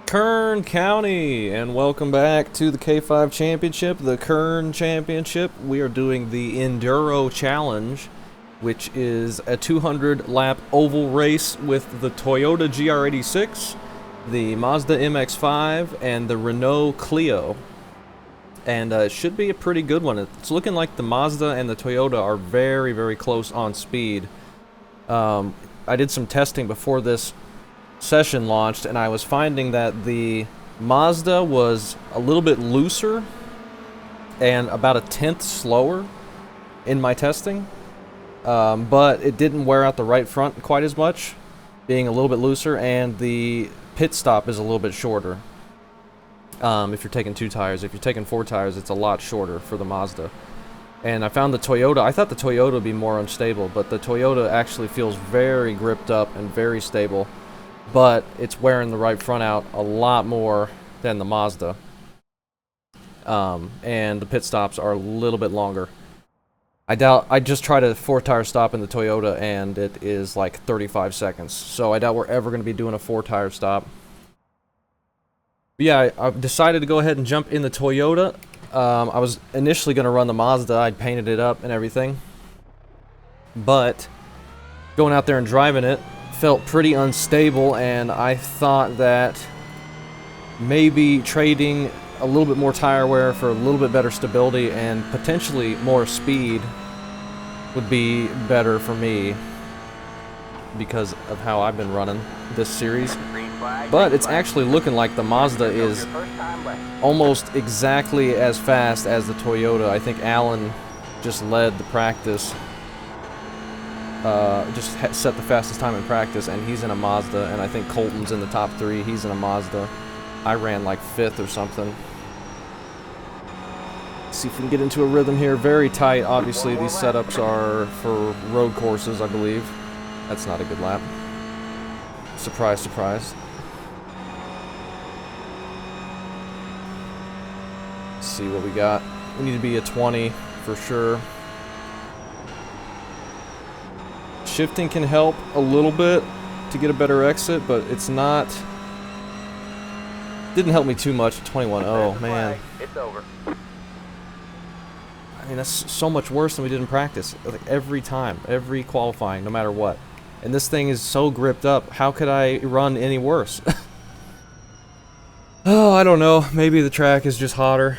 Kern County, and welcome back to the K5 Championship, the Kern Championship. We are doing the Enduro Challenge, which is a 200-lap oval race with the Toyota GR86, the Mazda MX-5, and the Renault Clio. And it should be a pretty good one. It's looking like the Mazda and the Toyota are very, very close on speed. I did some testing before this session launched, and I was finding that the Mazda was a little bit looser and about a tenth slower in my testing, but it didn't wear out the right front quite as much, being a little bit looser, and the pit stop is a little bit shorter. If you're taking 2 tires, if you're taking 4 tires, it's a lot shorter for the Mazda. And I found the Toyota, I thought the Toyota would be more unstable, but the Toyota actually feels very gripped up and very stable. But it's wearing the right front out a lot more than the Mazda. And the pit stops are a little bit longer. I just tried a 4-tire stop in the Toyota, and it is like 35 seconds. So I doubt we're ever going to be doing a 4-tire stop. But yeah, I decided to go ahead and jump in the Toyota. I was initially going to run the Mazda. I'd painted it up and everything. But going out there and driving it felt pretty unstable, and I thought that maybe trading a little bit more tire wear for a little bit better stability and potentially more speed would be better for me because of how I've been running this series. But it's actually looking like the Mazda is almost exactly as fast as the Toyota. I think Alan just led the practice. Just set the fastest time in practice, and he's in a Mazda, and I think Colton's in the top 3. He's in a Mazda. I ran like 5th or something. Let's see if we can get into a rhythm here. Very tight, obviously. These setups are for road courses, I believe. That's not a good lap. Surprise, surprise. Let's see what we got. We need to be a 20 for sure. Shifting can help a little bit to get a better exit, but it's not. Didn't help me too much. 21. Oh man. It's over. I mean, that's so much worse than we did in practice. Like every time, every qualifying, no matter what. And this thing is so gripped up. How could I run any worse? Oh, I don't know. Maybe the track is just hotter.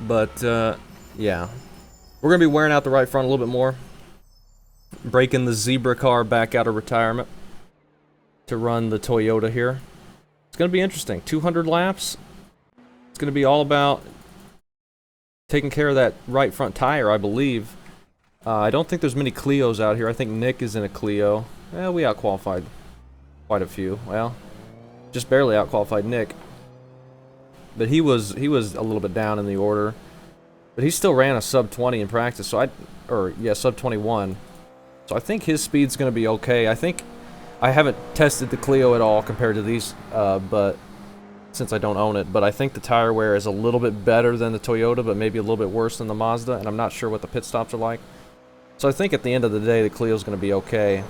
But yeah, we're gonna be wearing out the right front a little bit more. Breaking the Zebra car back out of retirement to run the Toyota here. It's going to be interesting. 200 laps. It's going to be all about taking care of that right front tire, I believe. I don't think there's many Clios out here. I think Nick is in a Clio. Well, we outqualified quite a few. Well, just barely outqualified Nick. But he was a little bit down in the order. But he still ran a sub 20 in practice, so sub 21. So I think his speed's going to be okay. I think I haven't tested the Clio at all compared to these, but since I don't own it. But I think the tire wear is a little bit better than the Toyota, but maybe a little bit worse than the Mazda, and I'm not sure what the pit stops are like. So I think at the end of the day, the Clio's going to be okay.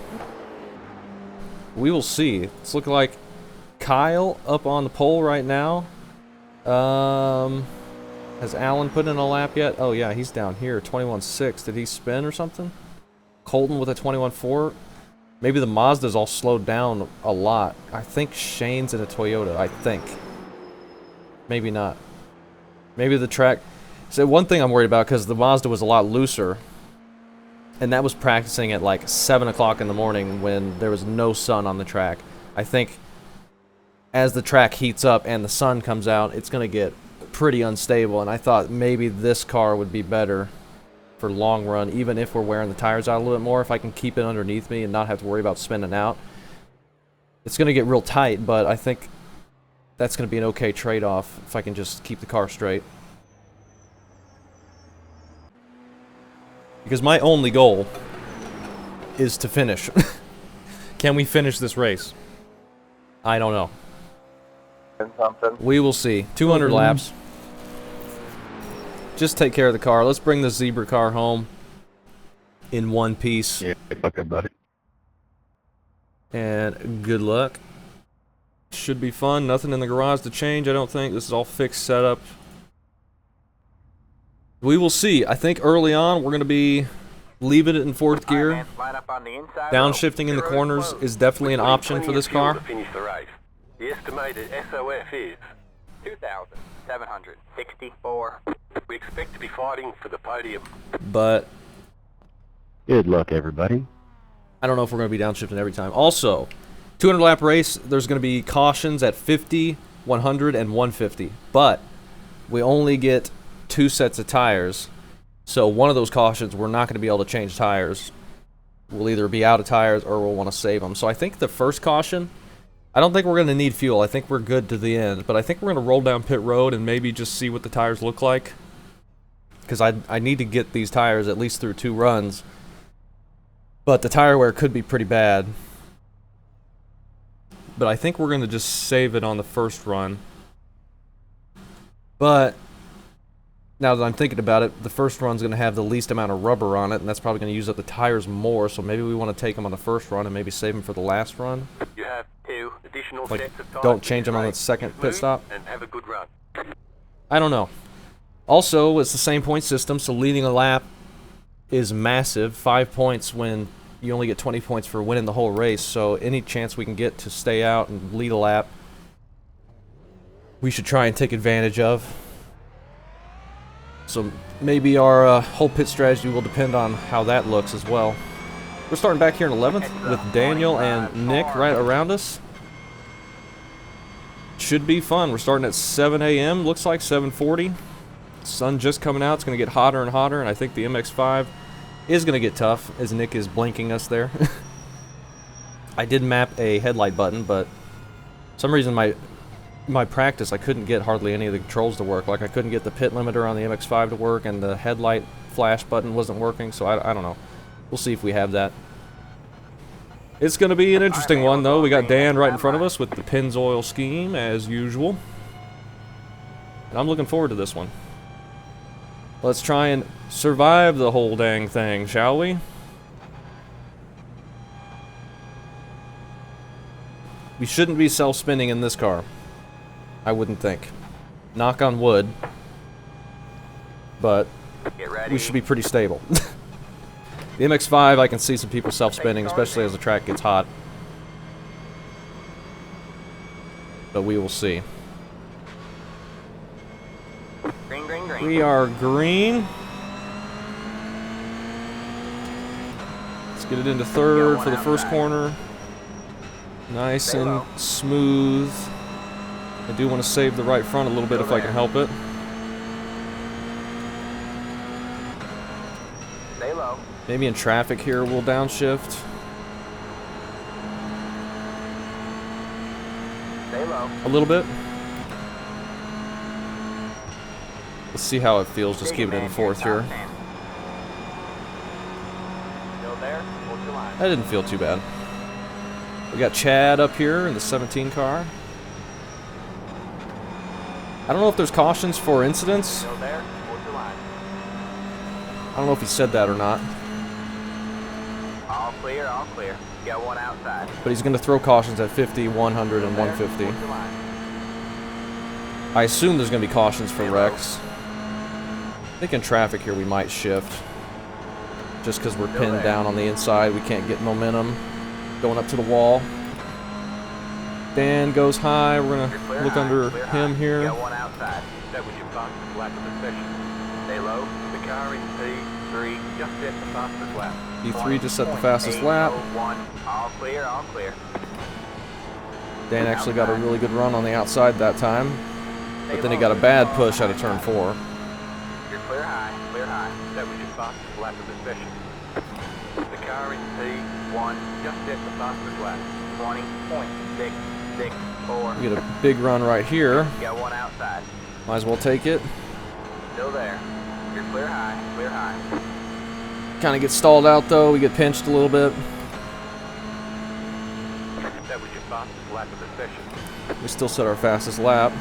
We will see. It's looking like Kyle up on the pole right now. Has Alan put in a lap yet? Oh yeah, he's down here, 21.6. Did he spin or something? Colton with a 21.4. Maybe the Mazda's all slowed down a lot. I think Shane's in a Toyota, I think. Maybe not. Maybe the track. So one thing I'm worried about, because the Mazda was a lot looser, and that was practicing at like 7 o'clock in the morning when there was no sun on the track. I think as the track heats up and the sun comes out, it's going to get pretty unstable, and I thought maybe this car would be better for long run, even if we're wearing the tires out a little bit more. If I can keep it underneath me and not have to worry about spinning out. It's going to get real tight, but I think that's going to be an okay trade-off if I can just keep the car straight. Because my only goal is to finish. Can we finish this race? I don't know. We will see. 200 laps. Just take care of the car. Let's bring the Zebra car home in one piece. Yeah, okay, buddy. And good luck. Should be fun. Nothing in the garage to change, I don't think. This is all fixed setup. We will see. I think early on we're going to be leaving it in fourth gear. Downshifting in the corners is definitely an option for this car. The estimated SOF is 2,764. We expect to be fighting for the podium. But good luck, everybody. I don't know if we're going to be downshifting every time. Also, 200 lap race, there's going to be cautions at 50, 100, and 150. But we only get 2 sets of tires. So one of those cautions, we're not going to be able to change tires. We'll either be out of tires or we'll want to save them. So I think the first caution, I don't think we're going to need fuel. I think we're good to the end. But I think we're going to roll down pit road and maybe just see what the tires look like. Because I need to get these tires at least through 2 runs. But the tire wear could be pretty bad. But I think we're going to just save it on the first run. But now that I'm thinking about it, the first run's going to have the least amount of rubber on it, and that's probably going to use up the tires more, so maybe we want to take them on the first run and maybe save them for the last run. You have 2 additional like, sets of tires. Don't change them on the second pit stop. And have a good run. I don't know. Also, it's the same point system, so leading a lap is massive. 5 points when you only get 20 points for winning the whole race, so any chance we can get to stay out and lead a lap, we should try and take advantage of. So maybe our whole pit strategy will depend on how that looks as well. We're starting back here in 11th with Daniel and Nick right around us. Should be fun. We're starting at 7 a.m. Looks like 7:40. Sun just coming out. It's going to get hotter and hotter, and I think the MX-5 is going to get tough as Nick is blinking us there. I did map a headlight button, but for some reason my practice, I couldn't get hardly any of the controls to work. Like I couldn't get the pit limiter on the MX-5 to work, and the headlight flash button wasn't working, so I don't know. We'll see if we have that. It's going to be an interesting one, though. We got Dan right in front of us with the Pennzoil scheme, as usual. And I'm looking forward to this one. Let's try and survive the whole dang thing, shall we? We shouldn't be self-spinning in this car. I wouldn't think. Knock on wood. But we should be pretty stable. The MX-5, I can see some people self-spinning, especially as the track gets hot. But we will see. Green, green, green. We are green. Let's get it into third for the first corner. Nice and smooth. I do want to save the right front a little bit if I can help it. Stay low. Maybe in traffic here we'll downshift. Stay low. A little bit. Let's see how it feels. Just keep it in fourth here. Still there? Hold your line. That didn't feel too bad. We got Chad up here in the 17 car. I don't know if there's cautions for incidents. Still there? Hold your line. I don't know if he said that or not. All clear, all clear. You got one outside. But he's going to throw cautions at 50, 100, and 150. Hold your line. I assume there's going to be cautions for wrecks. I think in traffic here we might shift. Just because we're pinned down on the inside. We can't get momentum going up to the wall. Dan goes high. We're going to look under him here. You got one outside. That was your fastest lap of the session. Stay low. The car in P3 just set the fastest lap. P3 just set the fastest lap. All clear, all clear. Dan actually got a really good run on the outside that time. But then he got a bad push out of turn 4. You're clear high, clear high. That was your fastest lap of the session. The car in P1 just set the fastest lap. 20.664. We get a big run right here. You got one outside. Might as well take it. Still there. You're clear high, clear high. Kind of get stalled out though. We get pinched a little bit. That was your fastest lap of the session. We still set our fastest lap.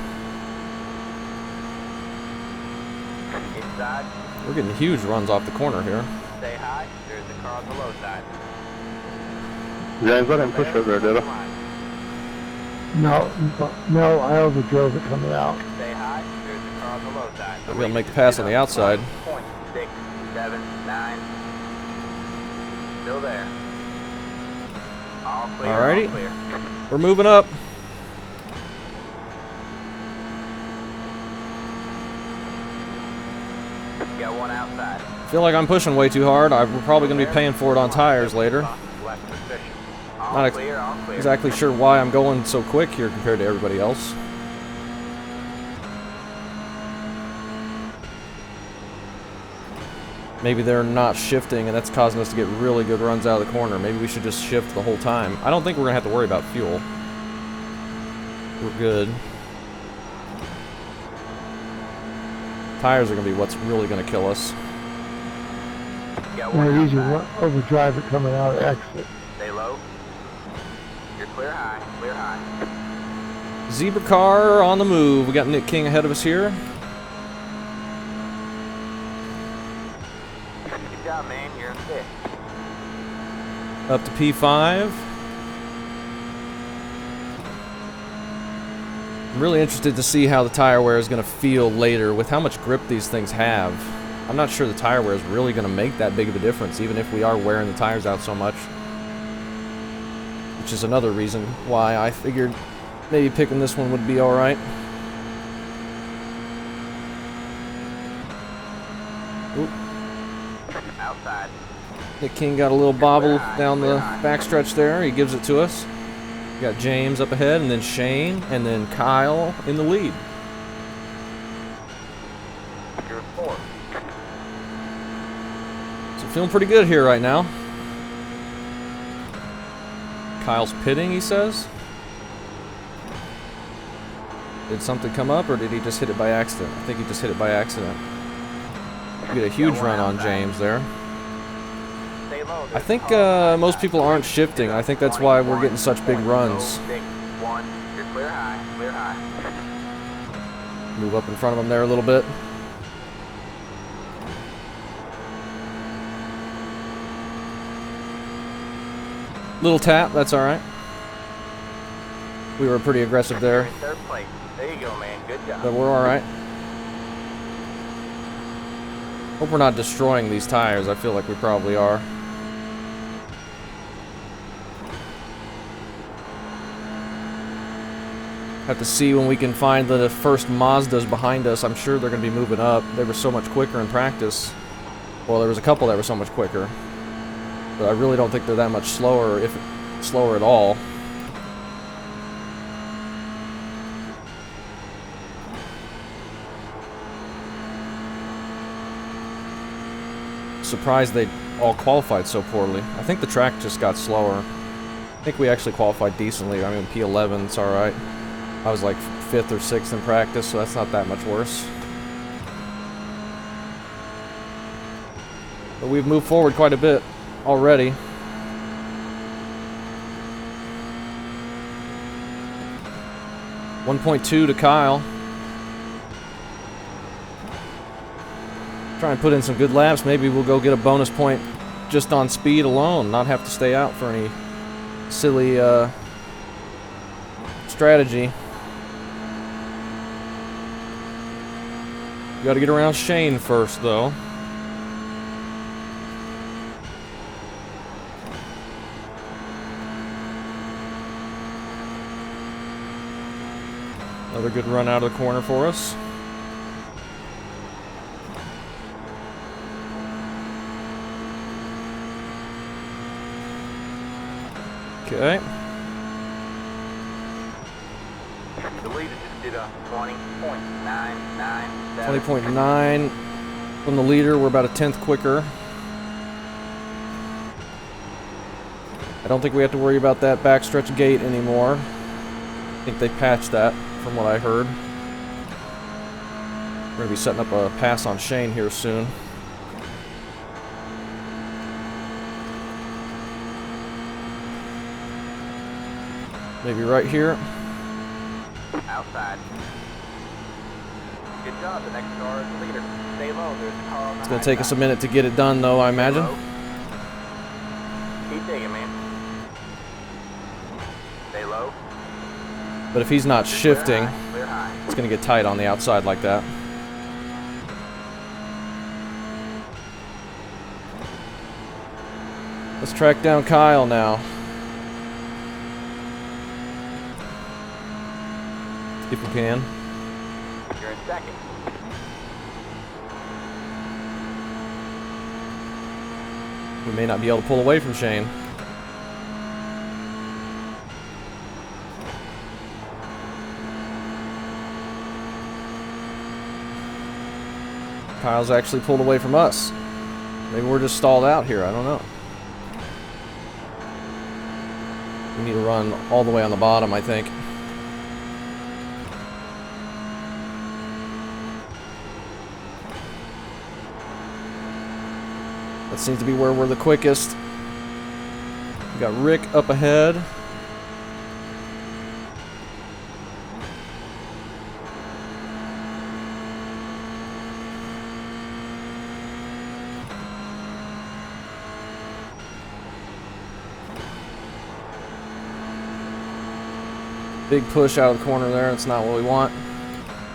Inside. We're getting huge runs off the corner here. Stay high. There's the car on the low side. James, let him push over there, did I? No, no, I overdrove it coming out. Stay high. There's a car on the low side. Maybe I'll make the pass on the outside. 0.679. Still there. All clear. Alrighty. All clear. We're moving up. Got one outside. I feel like I'm pushing way too hard. We're probably going to be paying for it on tires later. Left position. All Not clear. All clear. exactly sure why I'm going so quick here compared to everybody else. Maybe they're not shifting and that's causing us to get really good runs out of the corner. Maybe we should just shift the whole time. I don't think we're going to have to worry about fuel. We're good. Tires are going to be what's really going to kill us. Got Now one easy outside. overdrive it coming out of exit. Stay low. You're clear high. Clear high. Zebra car on the move. We got Nick King ahead of us here. Good job, man. You're in fifth. Up to P5. I'm really interested to see how the tire wear is going to feel later with how much grip these things have. I'm not sure the tire wear is really going to make that big of a difference, even if we are wearing the tires out so much. Which is another reason why I figured maybe picking this one would be alright. Outside. Nick King got a little bobble down the backstretch there. He gives it to us. We got James up ahead, and then Shane, and then Kyle in the lead. You're fourth. So feeling pretty good here right now. Kyle's pitting, he says. Did something come up, or did he just hit it by accident? I think he just hit it by accident. We get a huge run on James there. Stay low. I think most people aren't shifting. I think that's why we're getting such big runs. 1. You're clear high. Clear high. Move up in front of him there a little bit. Little tap, that's alright. We were pretty aggressive You're there, in third place. There you go, man. Good job. but we're alright. Hope we're not destroying these tires. I feel like we probably are. Have to see when we can find the first Mazdas behind us. I'm sure they're going to be moving up. They were so much quicker in practice. Well, there was a couple that were so much quicker. But I really don't think they're that much slower, if slower at all. Surprised they all qualified so poorly. I think the track just got slower. I think we actually qualified decently. I mean, P11, it's alright. I was like 5th or 6th in practice, so that's not that much worse. But we've moved forward quite a bit already. .2 to Kyle. Try and put in some good laps. Maybe we'll go get a bonus point just on speed alone, not have to stay out for any silly strategy. Got to get around Shane first, though. Another good run out of the corner for us. Okay. The leader just did a 20.997. 20.9 from the leader. We're about a 10th quicker. I don't think we have to worry about that backstretch gate anymore. I think they patched that from what I heard. We're going to be setting up a pass on Shane here soon. Maybe right here. Outside. Good job. The next car is the leader. Stay low. There's a car on the It's going to take us a minute to get it done, though, I imagine. Keep digging, man. Stay low. But if he's not shifting, Clear high. it's going to get tight on the outside like that. Let's track down Kyle now. If we can. You're in second. We may not be able to pull away from Shane. Kyle's actually pulled away from us. Maybe we're just stalled out here, I don't know. We need to run all the way on the bottom, I think. That seems to be where we're the quickest. We got Rick up ahead. Big push out of the corner there. That's not what we want.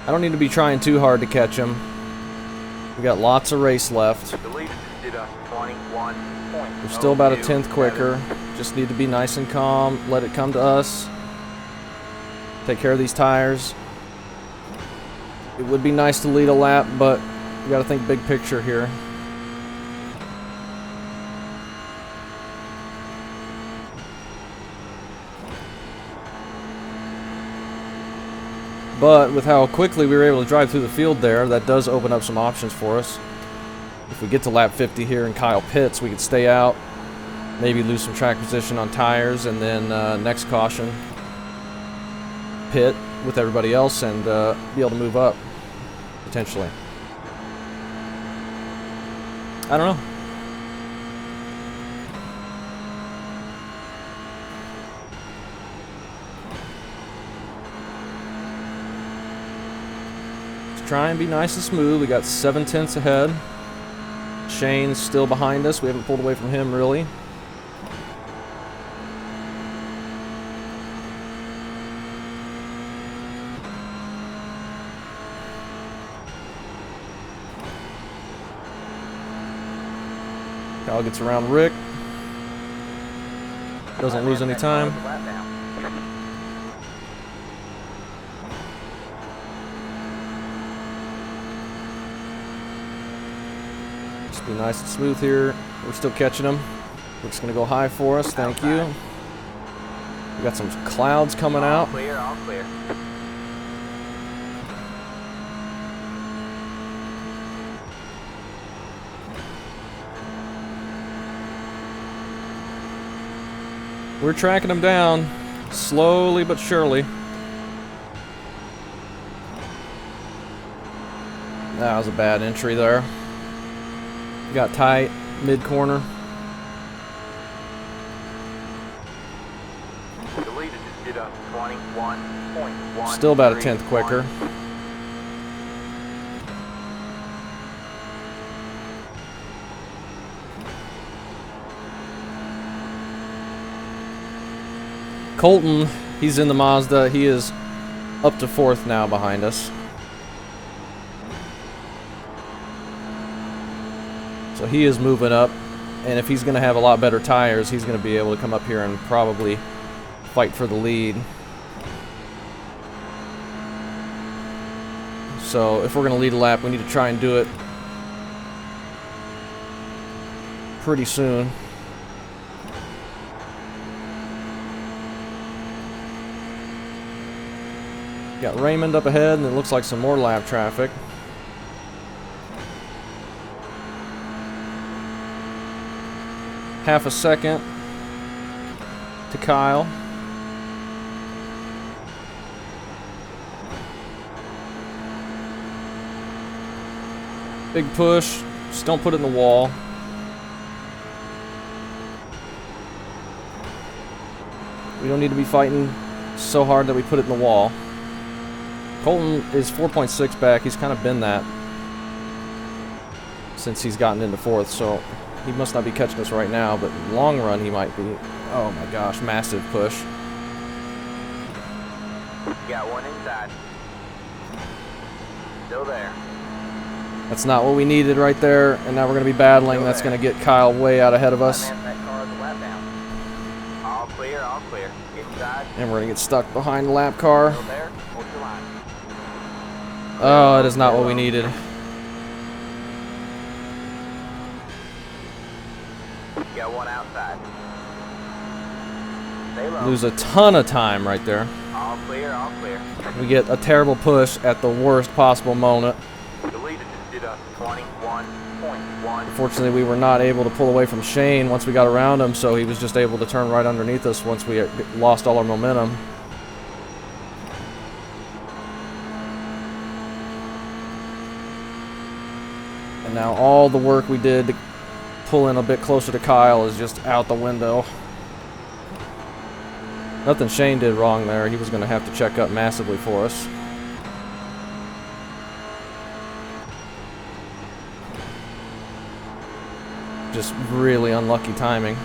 I don't need to be trying too hard to catch him. We got lots of race left. The leader just did a 21 point. We're still about a tenth quicker. Just need to be nice and calm. Let it come to us. Take care of these tires. It would be nice to lead a lap, but we got to think big picture here. But with how quickly we were able to drive through the field there, that does open up some options for us. If we get to lap 50 here and Kyle pits, we could stay out, maybe lose some track position on tires, and then next caution, pit with everybody else and be able to move up, potentially. I don't know. Try and be nice and smooth. We got 7/10 ahead. Shane's still behind us. We haven't pulled away from him really. Kyle gets around Rick. Doesn't lose any time. Be nice and smooth here. We're still catching them. Rick's gonna go high for us. Thank you. We got some clouds coming out. Clear, all clear. We're tracking them down, slowly but surely. That was a bad entry there. Got tight, mid-corner. The leader just did a 21.1. Still about a tenth quicker. Colton, he's in the Mazda. He is up to fourth now behind us. So he is moving up, and if he's going to have a lot better tires, he's going to be able to come up here and probably fight for the lead. So if we're going to lead a lap, we need to try and do it pretty soon. Got Raymond up ahead, and it looks like some more lap traffic. Half a second to Kyle. Big push. Just don't put it in the wall. We don't need to be fighting so hard that we put it in the wall. Colton is 4.6 back. He's kind of been that since he's gotten into fourth, so he must not be catching us right now, but in the long run he might be. Oh my gosh, massive push. Got one inside. Still there. That's not what we needed right there, and now we're going to be battling. That's going to get Kyle way out ahead of us. That car is a lap down. All clear, all clear. Inside. And we're going to get stuck behind the lap car. Still there. Hold your line. Oh, it is not what we needed. Got one outside. Stay low. Lose a ton of time right there. All clear, all clear. We get a terrible push at the worst possible moment. The leader just did a 21.1. Unfortunately, we were not able to pull away from Shane once we got around him, so he was just able to turn right underneath us once we lost all our momentum. And now all the work we did to pull in a bit closer to Kyle is just out the window. Nothing Shane did wrong there. He was going to have to check up massively for us. Just really unlucky timing.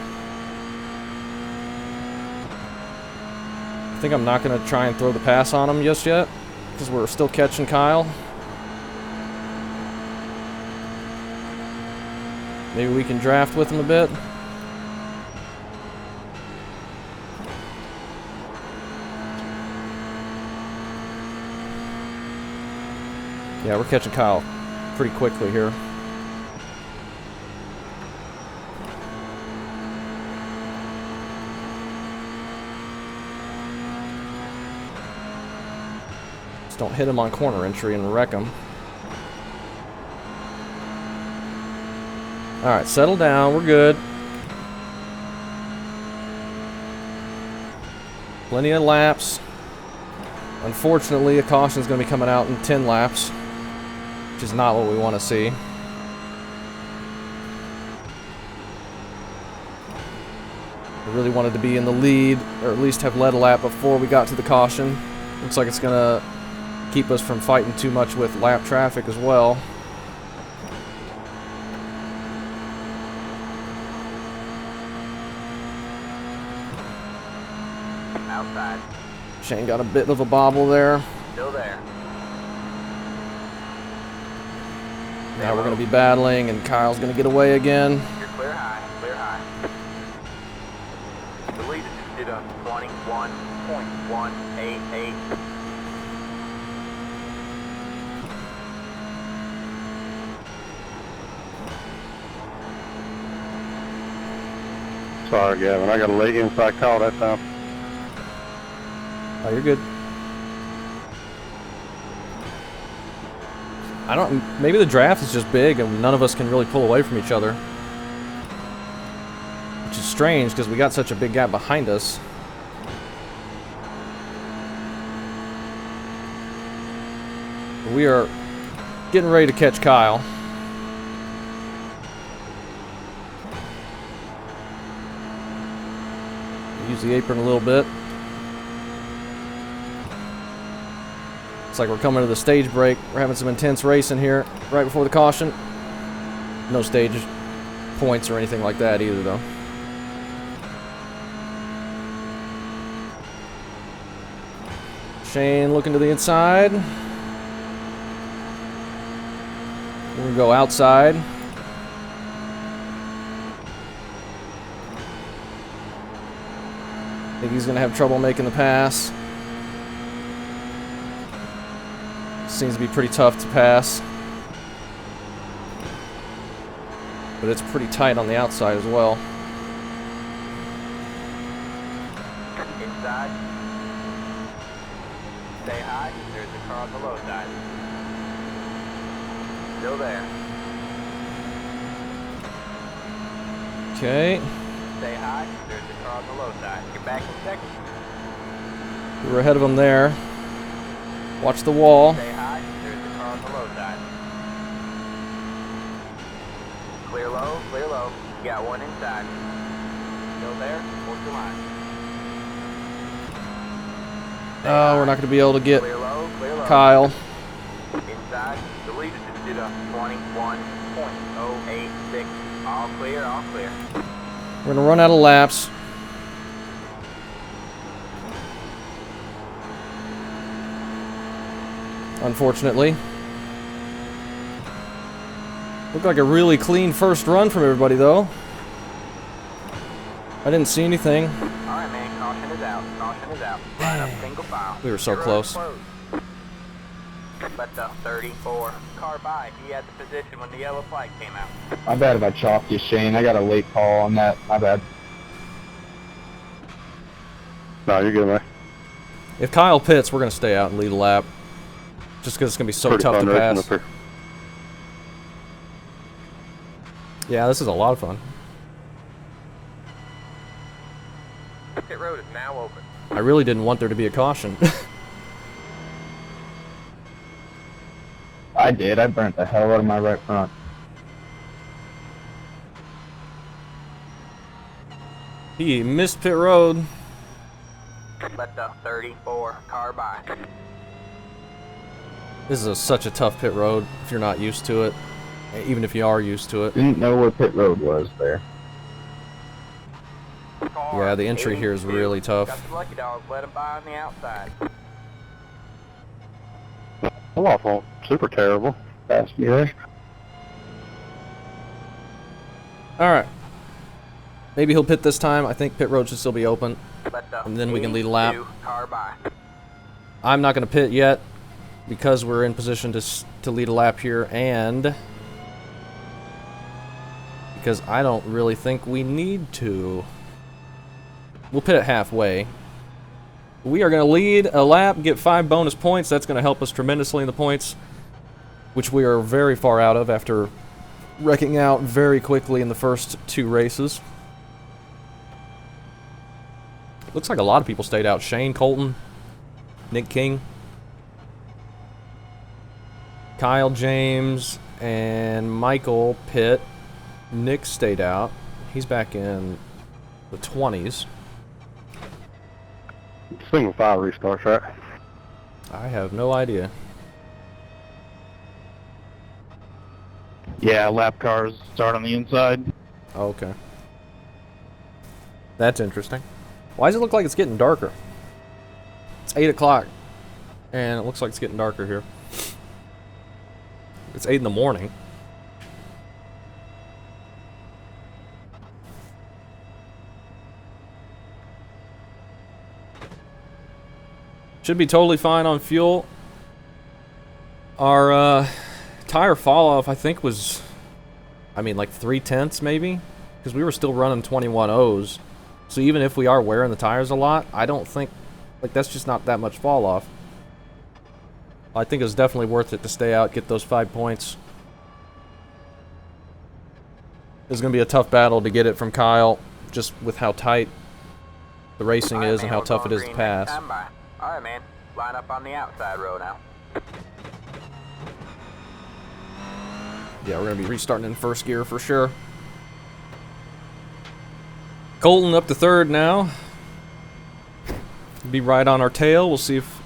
I think I'm not going to try and throw the pass on him just yet, because we're still catching Kyle. Maybe we can draft with him a bit. Yeah, we're catching Kyle pretty quickly here. Just don't hit him on corner entry and wreck him. Alright, settle down. We're good. Plenty of laps. Unfortunately, a caution is going to be coming out in 10 laps, which is not what we want to see. We really wanted to be in the lead, or at least have led a lap before we got to the caution. Looks like it's going to keep us from fighting too much with lap traffic as well. Outside. Shane got a bit of a bobble there. Still there. Now we're going to be battling, and Kyle's going to get away again. You're clear high, clear high. The leader just did a 21.188. Sorry, Gavin. I got a late inside call that time. Oh, you're good. I don't... Maybe the draft is just big and none of us can really pull away from each other. Which is strange because we got such a big gap behind us. But we are getting ready to catch Kyle. Use the apron a little bit. Looks like we're coming to the stage break. We're having some intense racing here right before the caution. No stage points or anything like that either, though. Shane looking to the inside. We're going to go outside. I think he's going to have trouble making the pass. Seems to be pretty tough to pass. But it's pretty tight on the outside as well. Inside. Stay high. There's a car on the low side. Still there. Okay. Stay high. There's a car on the low side. Get back in second. We were ahead of him there. Watch the wall. Stay high. There's a car on the low side. Clear low, clear low. Got one inside. Still there. Hold your line. Oh, we're not going to be able to get Clear low, clear low. Kyle. Inside. The leader just did a 21.086. All clear, all clear. We're going to run out of laps. unfortunately. Looked like a really clean first run from everybody, though. I didn't see anything. Alright, man, caution is out. Caution is out. Line up single file. We were so Your road close. is closed. Let the 34 car by. He had the position when the yellow flag came out. My bad if I chalked you, Shane. I got a late call on that. My bad. No, you're good, man. If Kyle pits, we're going to stay out and lead a lap. Just because it's going to be so Pretty tough fun to racing pass. up here. Yeah, this is a lot of fun. Pit road is now open. I really didn't want there to be a caution. I did. I burnt the hell out of my right front. He missed pit road. Let the 34 car by. This is such a tough pit road if you're not used to it. Even if you are used to it. Didn't know where pit road was there. Yeah, the entry here is really tough. Got the lucky dogs. Let him by on the outside. Awful. Super terrible. Fast gear. Alright. Maybe he'll pit this time. I think pit road should still be open. Let the And then we can lead a lap. 82 car by. I'm not going to pit yet because we're in position to lead a lap here, and because I don't really think we need to. We'll pit it halfway. We are going to lead a lap, get 5 bonus points. That's going to help us tremendously in the points, which we are very far out of after wrecking out very quickly in the first 2 races. Looks like a lot of people stayed out. Shane, Colton, Nick King, Kyle, James, and Michael pit. Nick stayed out. He's back in the 20s. Single file restarts, right? I have no idea. Yeah, lap cars start on the inside. Okay. That's interesting. Why does it look like it's getting darker? It's 8 o'clock, and it looks like it's getting darker here. It's 8 in the morning. Should be totally fine on fuel. Our tire fall off, I think, was, I mean, like 3/10 maybe, because we were still running 21 O's. So even if we are wearing the tires a lot, I don't think, like, that's just not that much fall off. I think it was definitely worth it to stay out, get those 5 points. It's going to be a tough battle to get it from Kyle, just with how tight the racing is and how tough it is to pass. Alright, man. Line up on the outside row now. Yeah, we're going to be restarting in first gear for sure. Colton up to 3rd now. Be right on our tail. We'll see if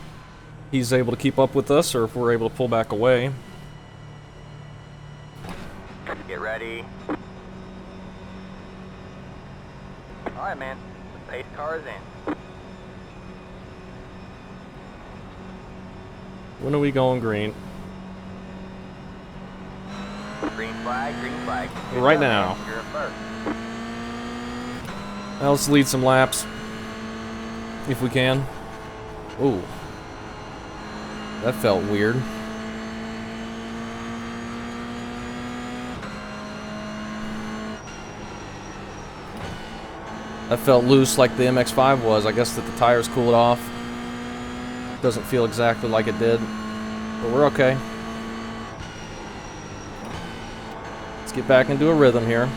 he's able to keep up with us or if we're able to pull back away. Get ready. Alright, man. The pace car is in. When are we going green? Green flag, green flag. Right now. You're in first. Now let's lead some laps. If we can. Ooh. That felt weird. That felt loose like the MX-5 was. I guess that the tires cooled off. Doesn't feel exactly like it did. But we're okay. Let's get back into a rhythm here.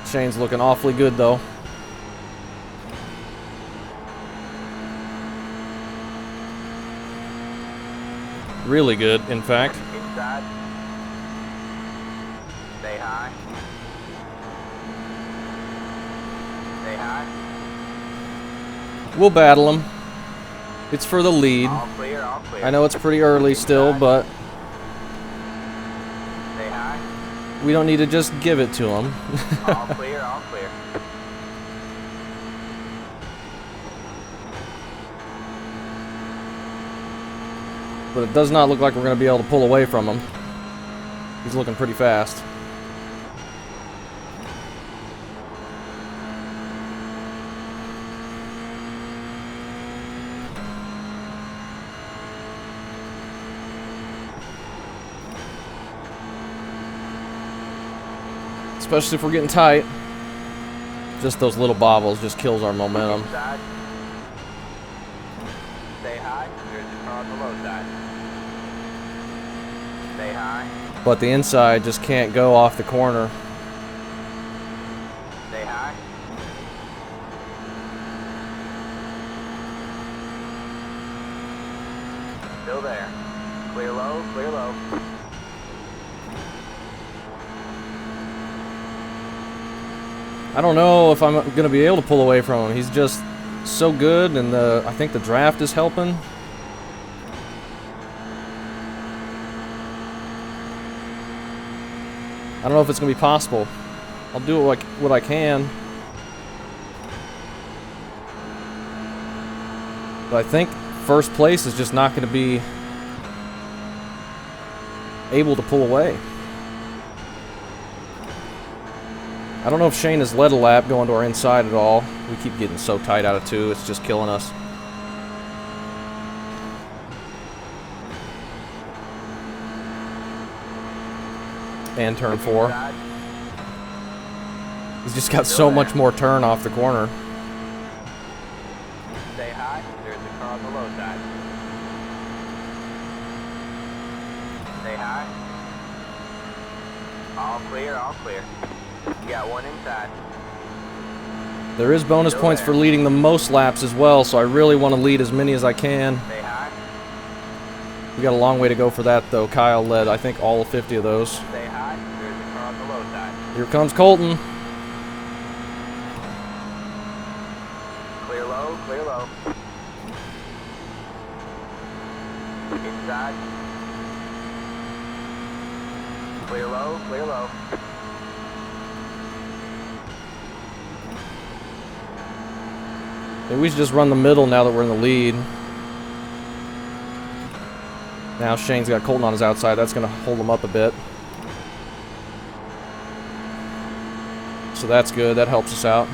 Shane's looking awfully good, though. Really good, in fact. Inside. Stay high. Stay high. We'll battle him. It's for the lead. All clear, all clear. I know it's pretty early still, but Stay high. we don't need to just give it to him. All clear, all clear. But it does not look like we're going to be able to pull away from him. He's looking pretty fast. Especially if we're getting tight. Just those little bobbles just kills our momentum. Inside. Stay high. There's the car on the low side. Stay high. But the inside just can't go off the corner. Stay high. Still there. Clear low, clear low. I don't know if I'm going to be able to pull away from him. He's just so good, and I think the draft is helping. I don't know if it's going to be possible. I'll do what I can. But I think first place is just not going to be able to pull away. I don't know if Shane has led a lap going to our inside at all. We keep getting so tight out of 2, it's just killing us. And turn 4. Inside. He's just got so much more turn off the corner. Stay high. There's the car on the low side. Stay high. All clear, all clear. You got one inside. There is bonus Still points there. for leading the most laps as well, so I really want to lead as many as I can. Stay high. We got a long way to go for that, though. Kyle led, I think, all 50 of those. Stay high. There's the car on the low side. Here comes Colton. Clear low, clear low. Inside. Clear low, clear low. Maybe we should just run the middle now that we're in the lead. Now Shane's got Colton on his outside. That's going to hold him up a bit. So that's good. That helps us out.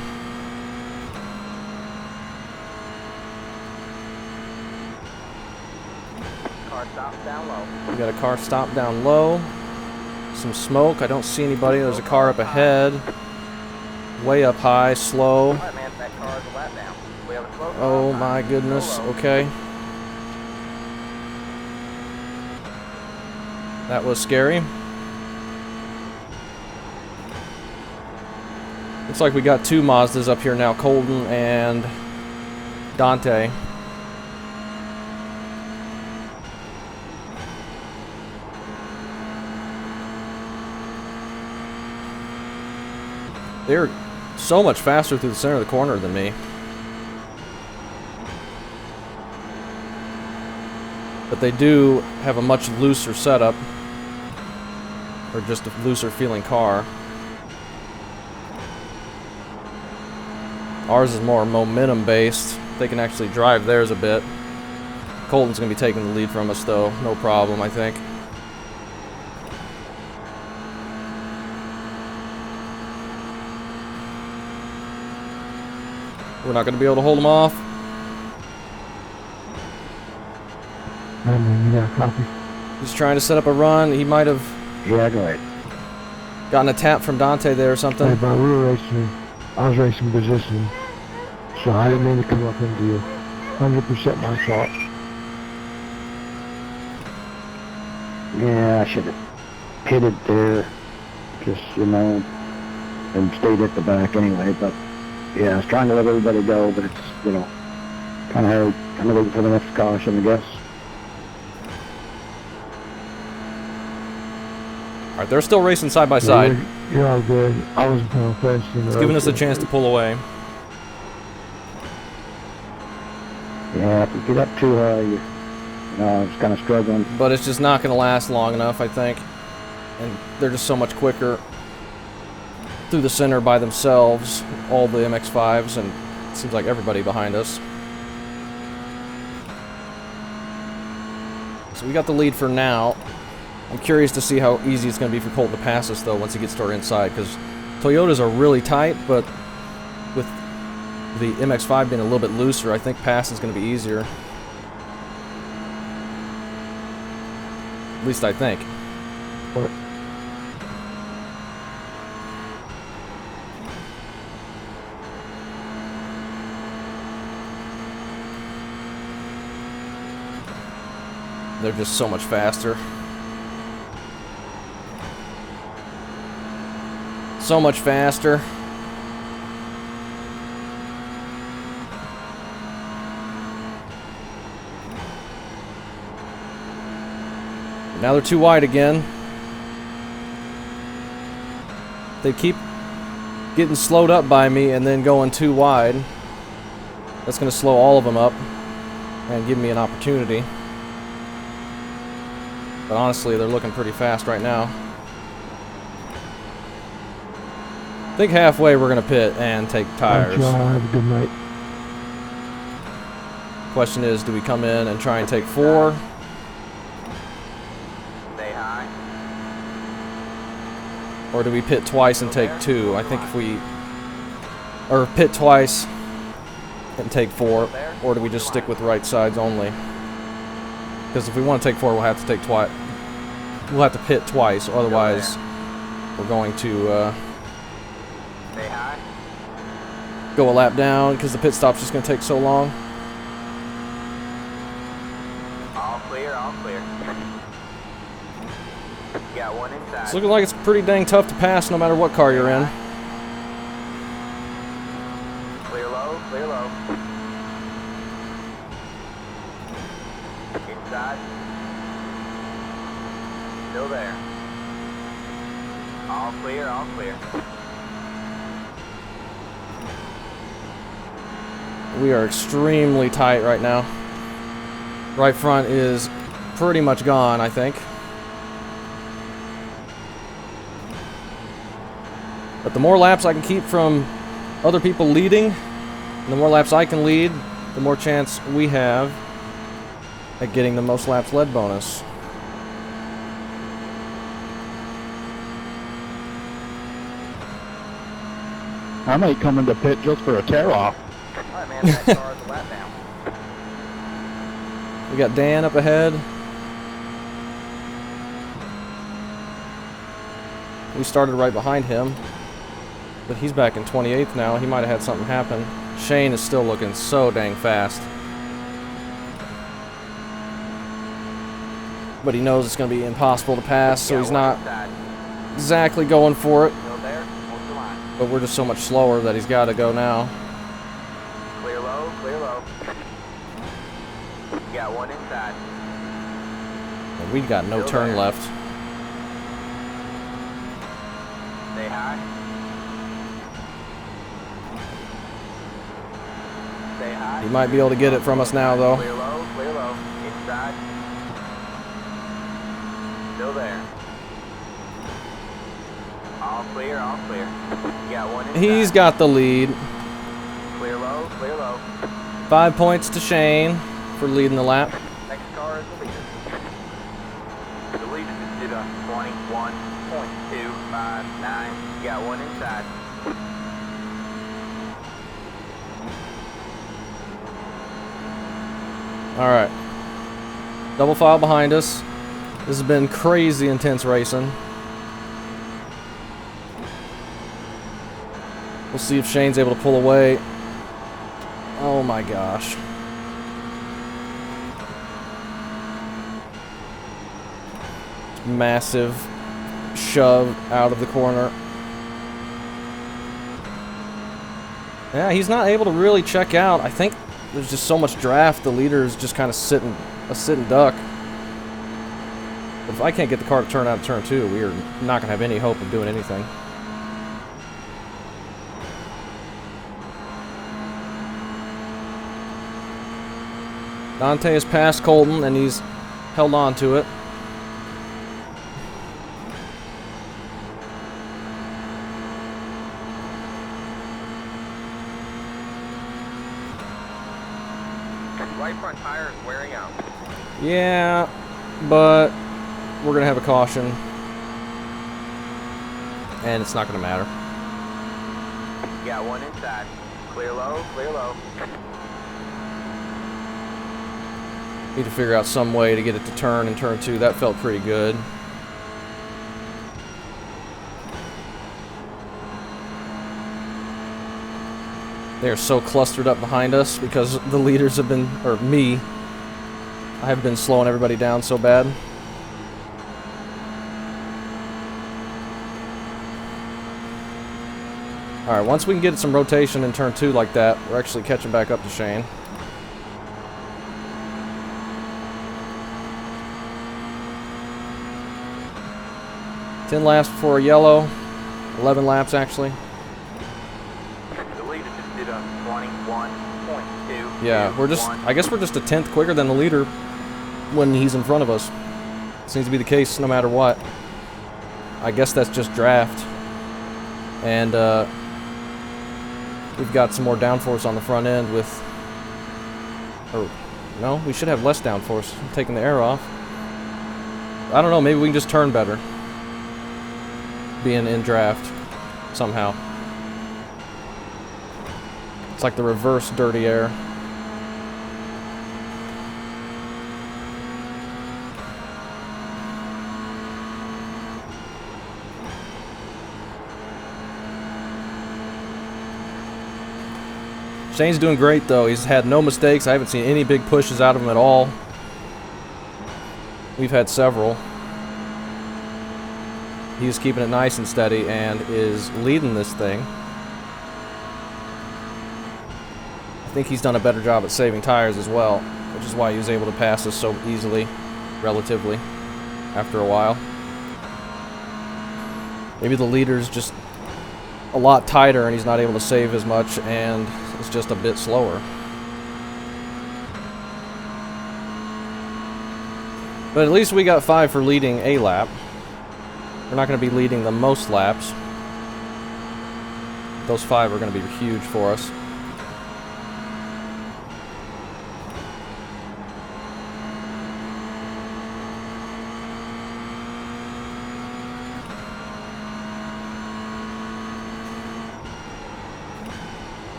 Car stops down low. We got a car stopped down low. Some smoke. I don't see anybody. There's a car up ahead. Way up high, slow. Alright, man, that car is a lap down. We have a slow car. Oh my goodness. Okay. That was scary. Looks like we got 2 Mazdas up here now, Colton and Dante. They're so much faster through the center of the corner than me. But they do have a much looser setup. Or just a looser feeling car. Ours is more momentum based. They can actually drive theirs a bit. Colton's going to be taking the lead from us though. No problem, I think. We're not going to be able to hold him off. I mean, you got a copy. He's trying to set up a run. He might have Yeah, go ahead. gotten a tap from Dante there or Hey, something. but we were racing. I was racing position. So I didn't mean to come up into you. 100% my fault. Yeah, I should have pitted there, just, and stayed at the back anyway, but, yeah, I was trying to let everybody go, but it's, kind of hard, kind of waiting for the next caution, I guess. Alright, they're still racing side by side. You're all good. I wasn't going to finish. It's giving us a chance to pull away. Yeah, if you get up too high, I was kind of struggling. But it's just not going to last long enough, I think. And they're just so much quicker through the center by themselves. All the MX-5s, and it seems like everybody behind us. So we got the lead for now. I'm curious to see how easy it's going to be for Colton to pass us, though, once he gets to our inside, because Toyotas are really tight, but with the MX-5 being a little bit looser, I think pass is going to be easier. At least I think. They're just so much faster. So much faster. Now they're too wide again. They keep getting slowed up by me and then going too wide. That's going to slow all of them up and give me an opportunity. But honestly, they're looking pretty fast right now. I think halfway we're going to pit and take tires. Have a good night. Question is, do we come in and try and take 4? Stay high. Or do we pit twice and take 2? I think if we... Or pit twice and take 4. Or do we just stick with right sides only? Because if we want to take 4, we'll have to take twice. We'll have to pit twice, otherwise we're going to Stay high. go a lap down because the pit stop's just going to take so long. All clear, all clear. Got one inside. It's looking like it's pretty dang tough to pass no matter what car you're in. Clear low, clear low. Inside. Still there. All clear, all clear. We are extremely tight right now. Right front is pretty much gone, I think. But the more laps I can keep from other people leading, and the more laps I can lead, the more chance we have at getting the most laps led bonus. I might come into pit just for a tear-off. Alright, man, that car is a lap down. We got Dan up ahead. We started right behind him, but he's back in 28th now. He might have had something happen. Shane is still looking so dang fast. But he knows it's going to be impossible to pass, so he's not exactly going for it. Still there, hold the line. But we're just so much slower that he's got to go now. Clear low, clear low. Got one inside. And we got no Still turn there. left. Stay high. Stay high. He might be able to get it from us now, though. Clear low, clear low. Inside. Still there. All clear, all clear. Got one inside. He's got the lead. Clear low, clear low. 5 points to Shane for leading the lap. Next car is the leader. The leader just did a 21.259. Got one inside. Alright. Double file behind us. This has been crazy intense racing. We'll see if Shane's able to pull away. Oh my gosh. Massive shove out of the corner. Yeah, he's not able to really check out. I think there's just so much draft, the leader is just kind of sitting duck. But if I can't get the car to turn out of turn 2, we are not going to have any hope of doing anything. Dante has passed Colton, and he's held on to it. Right front tire is wearing out. Yeah, but we're going to have a caution. And it's not going to matter. Got one inside. Clear low, clear low. Need to figure out some way to get it to turn in turn 2. That felt pretty good. They are so clustered up behind us because the leaders have been, or me, I have been slowing everybody down so bad. Alright, once we can get some rotation in turn 2 like that, we're actually catching back up to Shane. Ten laps before a yellow. 11 laps actually. The leader just did a 21.2. Yeah, we're just, I guess we're just a tenth quicker than the leader when he's in front of us. Seems to be the case no matter what. I guess that's just draft. And we've got some more downforce on the front end with, or no, we should have less downforce. I'm taking the air off. I don't know, maybe we can just turn better. Being in draft somehow. It's like the reverse dirty air. Shane's doing great though. He's had no mistakes. I haven't seen any big pushes out of him at all. We've had several. He's keeping it nice and steady and is leading this thing. I think he's done a better job at saving tires as well, which is why he was able to pass us so easily, relatively, after a while. Maybe the leader's just a lot tighter and he's not able to save as much and it's just a bit slower. But at least we got 5 for leading a lap. We're not going to be leading the most laps. Those 5 are going to be huge for us.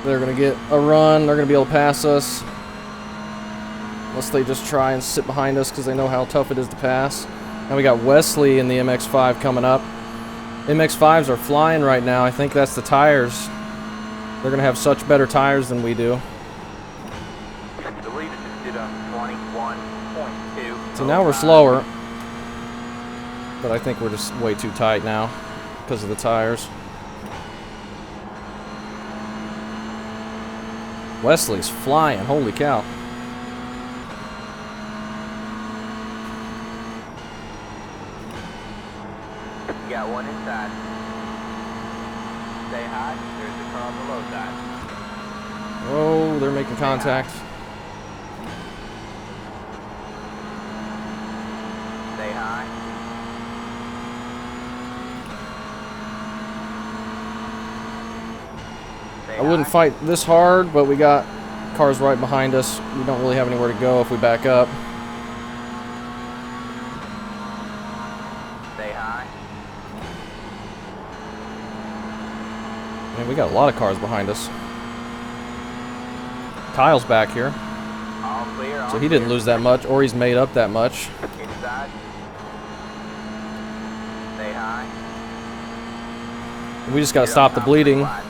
They're going to get a run. They're going to be able to pass us. Unless they just try and sit behind us because they know how tough it is to pass. Now we got Wesley in the MX-5 coming up. MX-5s are flying right now. I think that's the tires. They're going to have such better tires than we do. The leader just did a 21.2. So now we're slower. But I think we're just way too tight now because of the tires. Wesley's flying. Holy cow. Got one inside. Stay high. There's the car on the low side. Oh, they're making contact. Stay high. Stay I wouldn't high. fight this hard, but we got cars right behind us. We don't really have anywhere to go if we back up. Stay high. Man, we got a lot of cars behind us. Kyle's back here, All clear. All so he didn't clear. lose that much, or he's made up that much. Inside. Stay high. We just got to Get stop up the top, bleeding wide.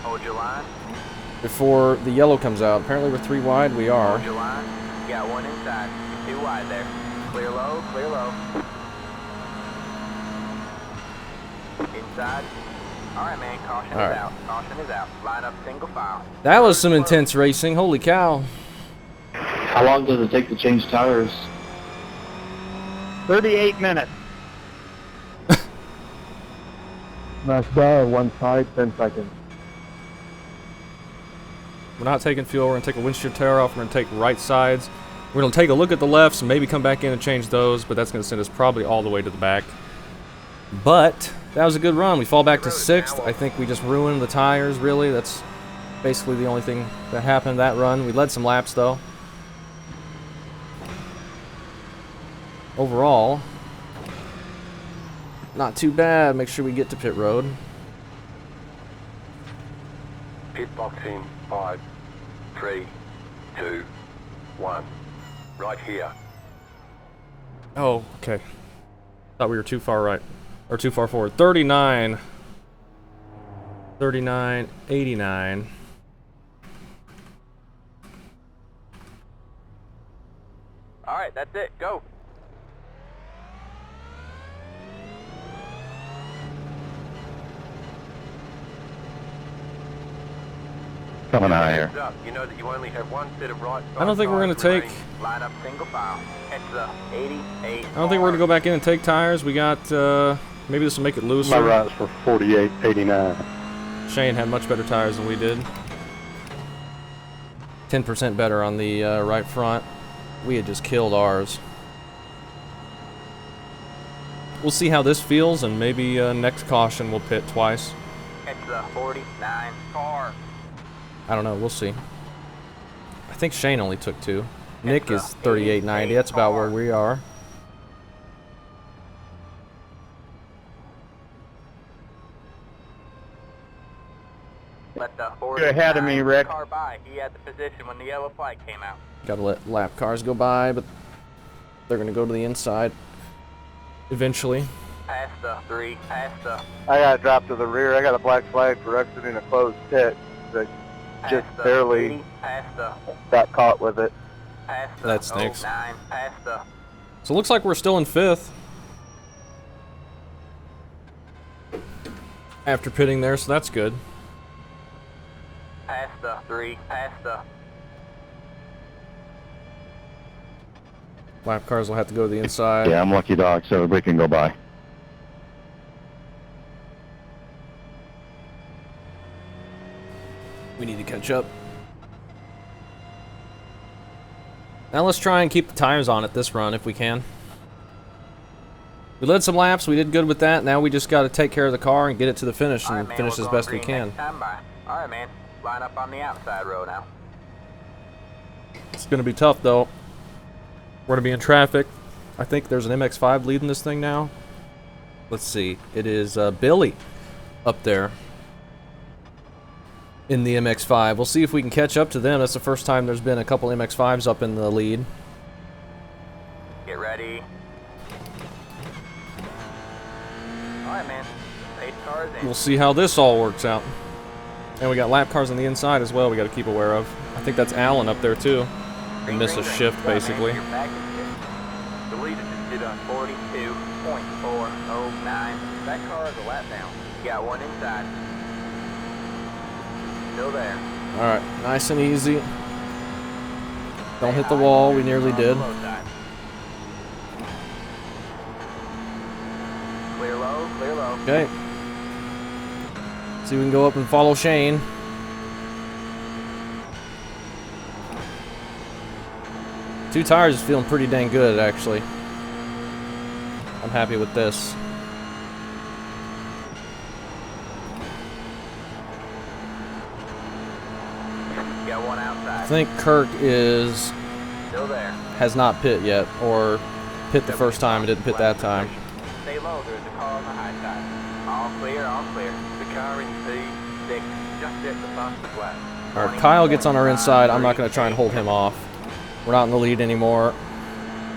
Hold your line. before the yellow comes out. Apparently we're 3 wide. We are. Hold your line. Got one inside. You're too wide there. Clear low, clear low. Inside. Alright, man. Caution All right. is out. Caution is out. Line up single file. That was some intense racing. Holy cow. How long does it take to change tires? 38 minutes. Mazda on one side, 10 seconds. We're not taking fuel. We're going to take a windshield tear off. We're going to take right sides. We're going to take a look at the lefts and maybe come back in and change those, but that's going to send us probably all the way to the back. But that was a good run. We fall back to 6th. I think we just ruined the tires, really. That's Basically the only thing that happened that run. We led some laps though. Overall, not too bad. Make sure we get to pit road. Pit box in 5, 3, 2, 1. Right here. Oh, okay. Thought we were too far right. Or too far forward. 39. 39, 89. Alright, that's it. Go. Coming higher. Up. You know that you only have one set of right I don't think we're going to take... Line up single file. It's 88. I don't think we're going to go back in and take tires. We got, maybe this will make it looser. My ride's for 48.89. Shane had much better tires than we did. 10% better on the right front. We had just killed ours. We'll see how this feels, and maybe next caution we'll pit twice. It's the 49 car. I don't know. We'll see. I think Shane only took 2. Nick is 38.90. That's about where we are. Let the You're ahead of me, Rick. car by. He had the position when the yellow flag came out. Gotta let lap cars go by, but they're gonna go to the inside eventually. Past the 3, past the... I got dropped to the rear. I got a black flag for exiting a closed pit. I just past the barely 80, past the... got caught with it. Past the That stinks. 09, past the... So it looks like we're still in 5th. After pitting there, so that's good. Past the 3, past the... Lap cars will have to go to the inside. Yeah, I'm lucky dog, so we can go by. We need to catch up. Now let's try and keep the tires on at this run if we can. We led some laps, we did good with that. Now we just got to take care of the car and get it to the finish and Alright, man, finish we're as going best we green can. next time by. Alright, man. Line up on the outside row now. It's going to be tough though. We're going to be in traffic. I think there's an MX-5 leading this thing now. Let's see. It is Billy up there in the MX-5. We'll see if we can catch up to them. That's the first time there's been a couple MX-5s up in the lead. Get ready. Alright, man. 8 cars in. We'll see how this all works out. And we got lap cars on the inside as well we got to keep aware of. I think that's Alan up there too. And miss a shift basically. You're back in fifth. The leader just did a 42.409. That car is a lap down. You got one inside. Still there. Alright, nice and easy. Don't hit the wall, we nearly did. Clear low, clear low. Okay. See if we can go up and follow Shane. Two tires is feeling pretty dang good, actually. I'm happy with this. Got one outside. I think Kirk is Still there. has not pit yet, or pit the first time and didn't pit that time. Stay low, there's a car on the high side. All clear, all clear. The car in P6, just at the fastest lap. Alright, Kyle gets on our inside. I'm not going to try and hold him off. We're not in the lead anymore.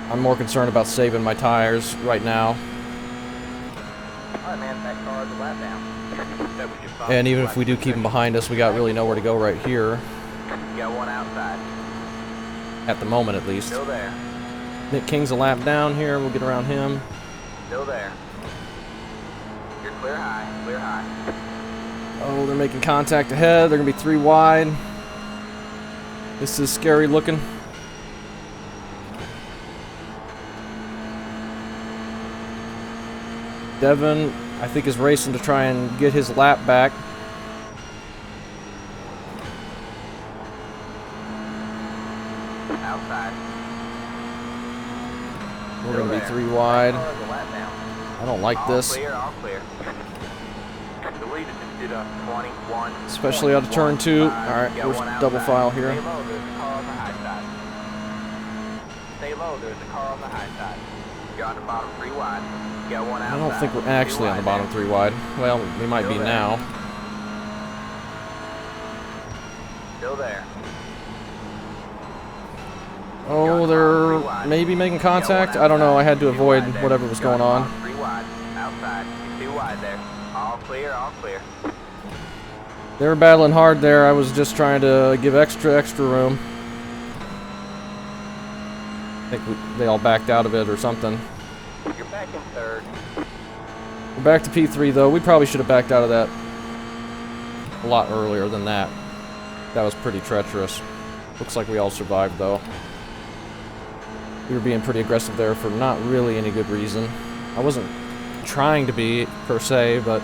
I'm more concerned about saving my tires right now. Alright, man, that car is a lap down. That was your fastest And even if lap. we do keep him behind us, we got really nowhere to go right here. Got one outside. At the moment, at least. Still there. Nick King's a lap down here. We'll get around him. Still there. You're clear high, clear high. Oh, they're making contact ahead. They're going to be 3 wide. This is scary looking. Devin, I think, is racing to try and get his lap back. Outside. We're going to be Still 3 there. wide. That car is a lap down. I don't like All this. clear, all clear. The leader just did a 21. Especially out of turn 2. Alright, Got we're one double outside. file here. Stay low, there's a car on the high side. Stay low, there's a car on the high side. You're on the bottom 3 wide. Got one outside. I don't think we're actually on the bottom 3 wide. Well, we might be now. Still there. Oh, they're maybe making contact? I don't know. I had to avoid whatever was going on. 3 wide. Outside. 2 wide there. All clear, all clear. They were battling hard there. I was just trying to give extra room. I think they all backed out of it or something. You're back in 3rd. We're back to P3 though. We probably should have backed out of that a lot earlier than that. That was pretty treacherous. Looks like we all survived though. We were being pretty aggressive there for not really any good reason. I wasn't trying to be, per se, but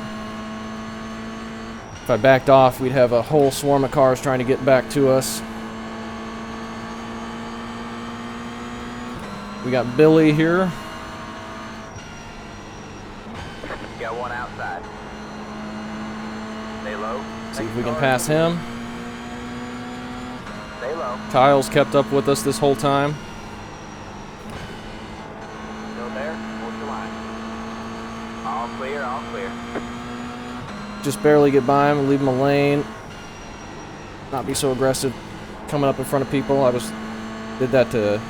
if I backed off, we'd have a whole swarm of cars trying to get back to us. We got Billy here. Got one outside. Stay low. See if we can pass him. Stay low. Kyle's kept up with us this whole time. Still there. Hold your line. All clear, all clear. Just barely get by him and leave him a lane. Not be so aggressive coming up in front of people. I did that to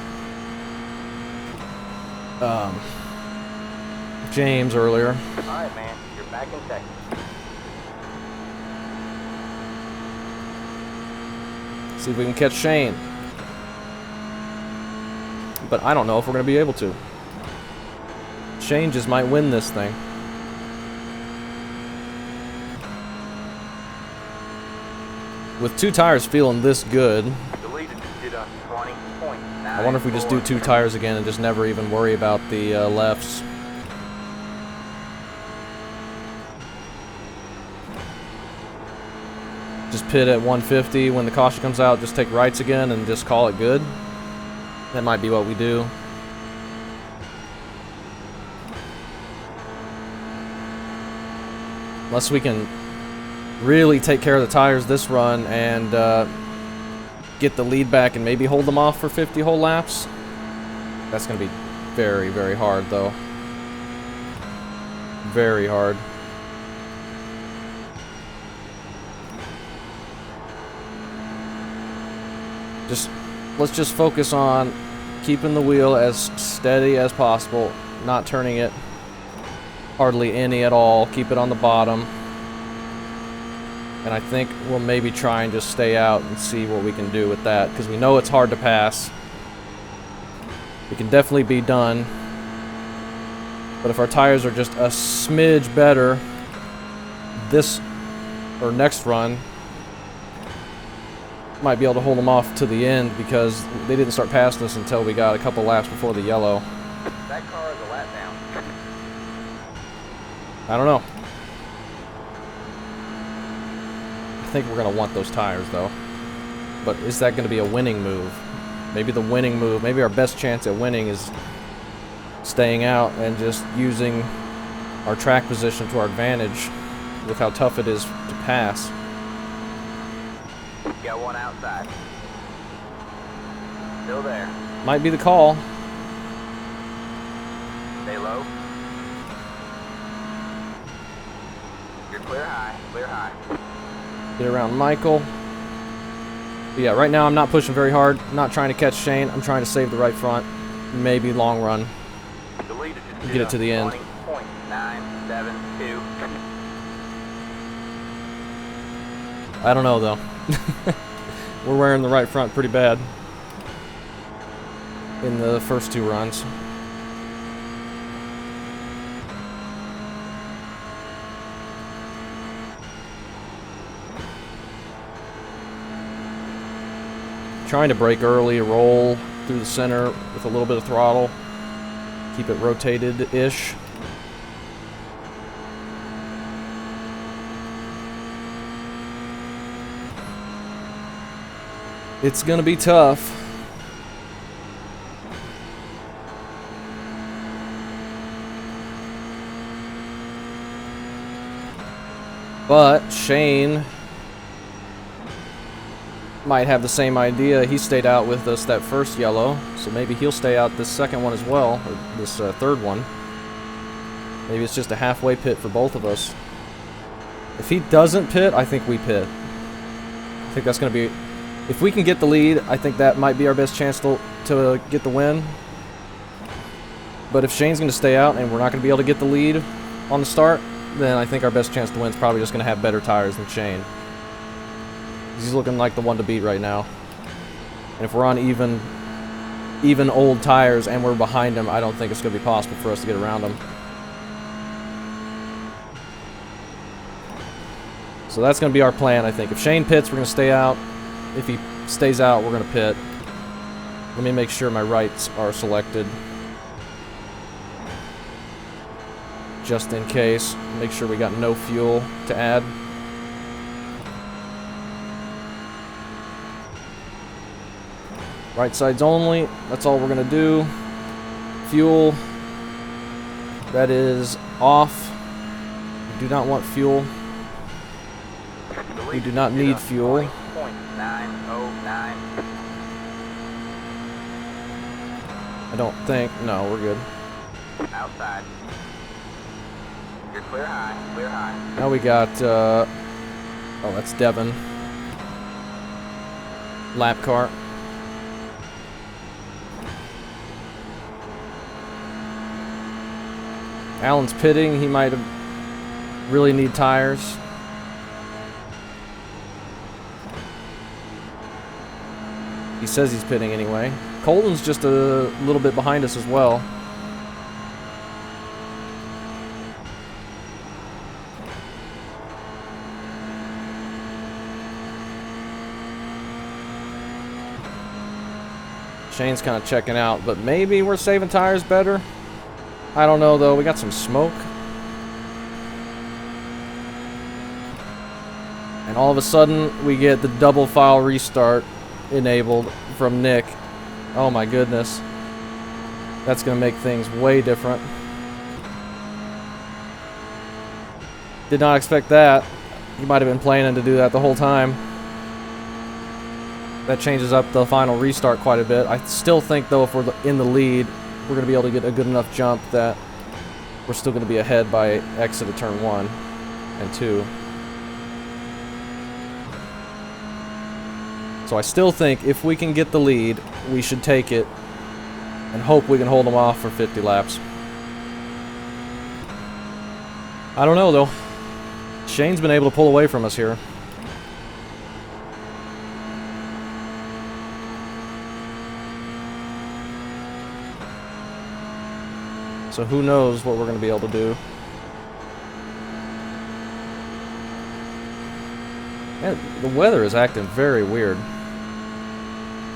James earlier. Alright, man. You're back in second. See if we can catch Shane. But I don't know if we're going to be able to. Shane just might win this thing. With 2 tires feeling this good, Deleted. Did a 20.9. I wonder if we just do 2 tires again and just never even worry about the lefts. Just pit at 150 when the caution comes out, just take rights again and just call it good. That might be what we do. Unless we can really take care of the tires this run and get the lead back and maybe hold them off for 50 whole laps. That's going to be very, very hard though. Very hard. Let's just focus on keeping the wheel as steady as possible, not turning it hardly any at all. Keep it on the bottom. And I think we'll maybe try and just stay out and see what we can do with that, because we know it's hard to pass. We can definitely be done. But if our tires are just a smidge better this or next run, might be able to hold them off to the end, because they didn't start passing us until we got a couple laps before the yellow. That car is a lap down. I don't know. I think we're going to want those tires though. But is that going to be a winning move? Maybe the winning move, maybe our best chance at winning is staying out and just using our track position to our advantage with how tough it is to pass. Got one outside. Still there. Might be the call. Stay low. You're clear high. Clear high. Get around Michael. But yeah, right now I'm not pushing very hard. I'm not trying to catch Shane. I'm trying to save the right front. Maybe long run. Deleted. Get it to the end. 20.972. I don't know though. We're wearing the right front pretty bad in the first 2 runs. Trying to brake early, roll through the center with a little bit of throttle. Keep it rotated-ish. It's gonna be tough. But Shane might have the same idea. He stayed out with us that first yellow, so maybe he'll stay out this second one as well, or this third one. Maybe it's just a halfway pit for both of us. If he doesn't pit, I think we pit. I think that's going to be... If we can get the lead, I think that might be our best chance to get the win. But if Shane's going to stay out and we're not going to be able to get the lead on the start, then I think our best chance to win is probably just going to have better tires than Shane. He's looking like the one to beat right now. And if we're on even old tires and we're behind him, I don't think it's going to be possible for us to get around him. So that's going to be our plan, I think. If Shane pits, we're going to stay out. If he stays out, we're going to pit. Let me make sure my rights are selected. Just in case. Make sure we got no fuel to add. Right sides only. That's all we're going to do. Fuel. That is off. We do not want fuel. We do not need fuel. 0.909. I don't think. No, we're good. Outside. You're clear high, clear high. Now we got, oh, that's Devin. Lap car. Alan's pitting. He might have really need tires. He says he's pitting anyway. Colton's just a little bit behind us as well. Shane's kind of checking out, but maybe we're saving tires better. I don't know though. We got some smoke. And all of a sudden we get the double file restart enabled from Nick. Oh my goodness. That's going to make things way different. Did not expect that. He might have been planning to do that the whole time. That changes up the final restart quite a bit. I still think though if we're in the lead, we're going to be able to get a good enough jump that we're still going to be ahead by exit of turn 1 and 2. So I still think if we can get the lead, we should take it and hope we can hold them off for 50 laps. I don't know though. Shane's been able to pull away from us here. So who knows what we're going to be able to do. Man, the weather is acting very weird.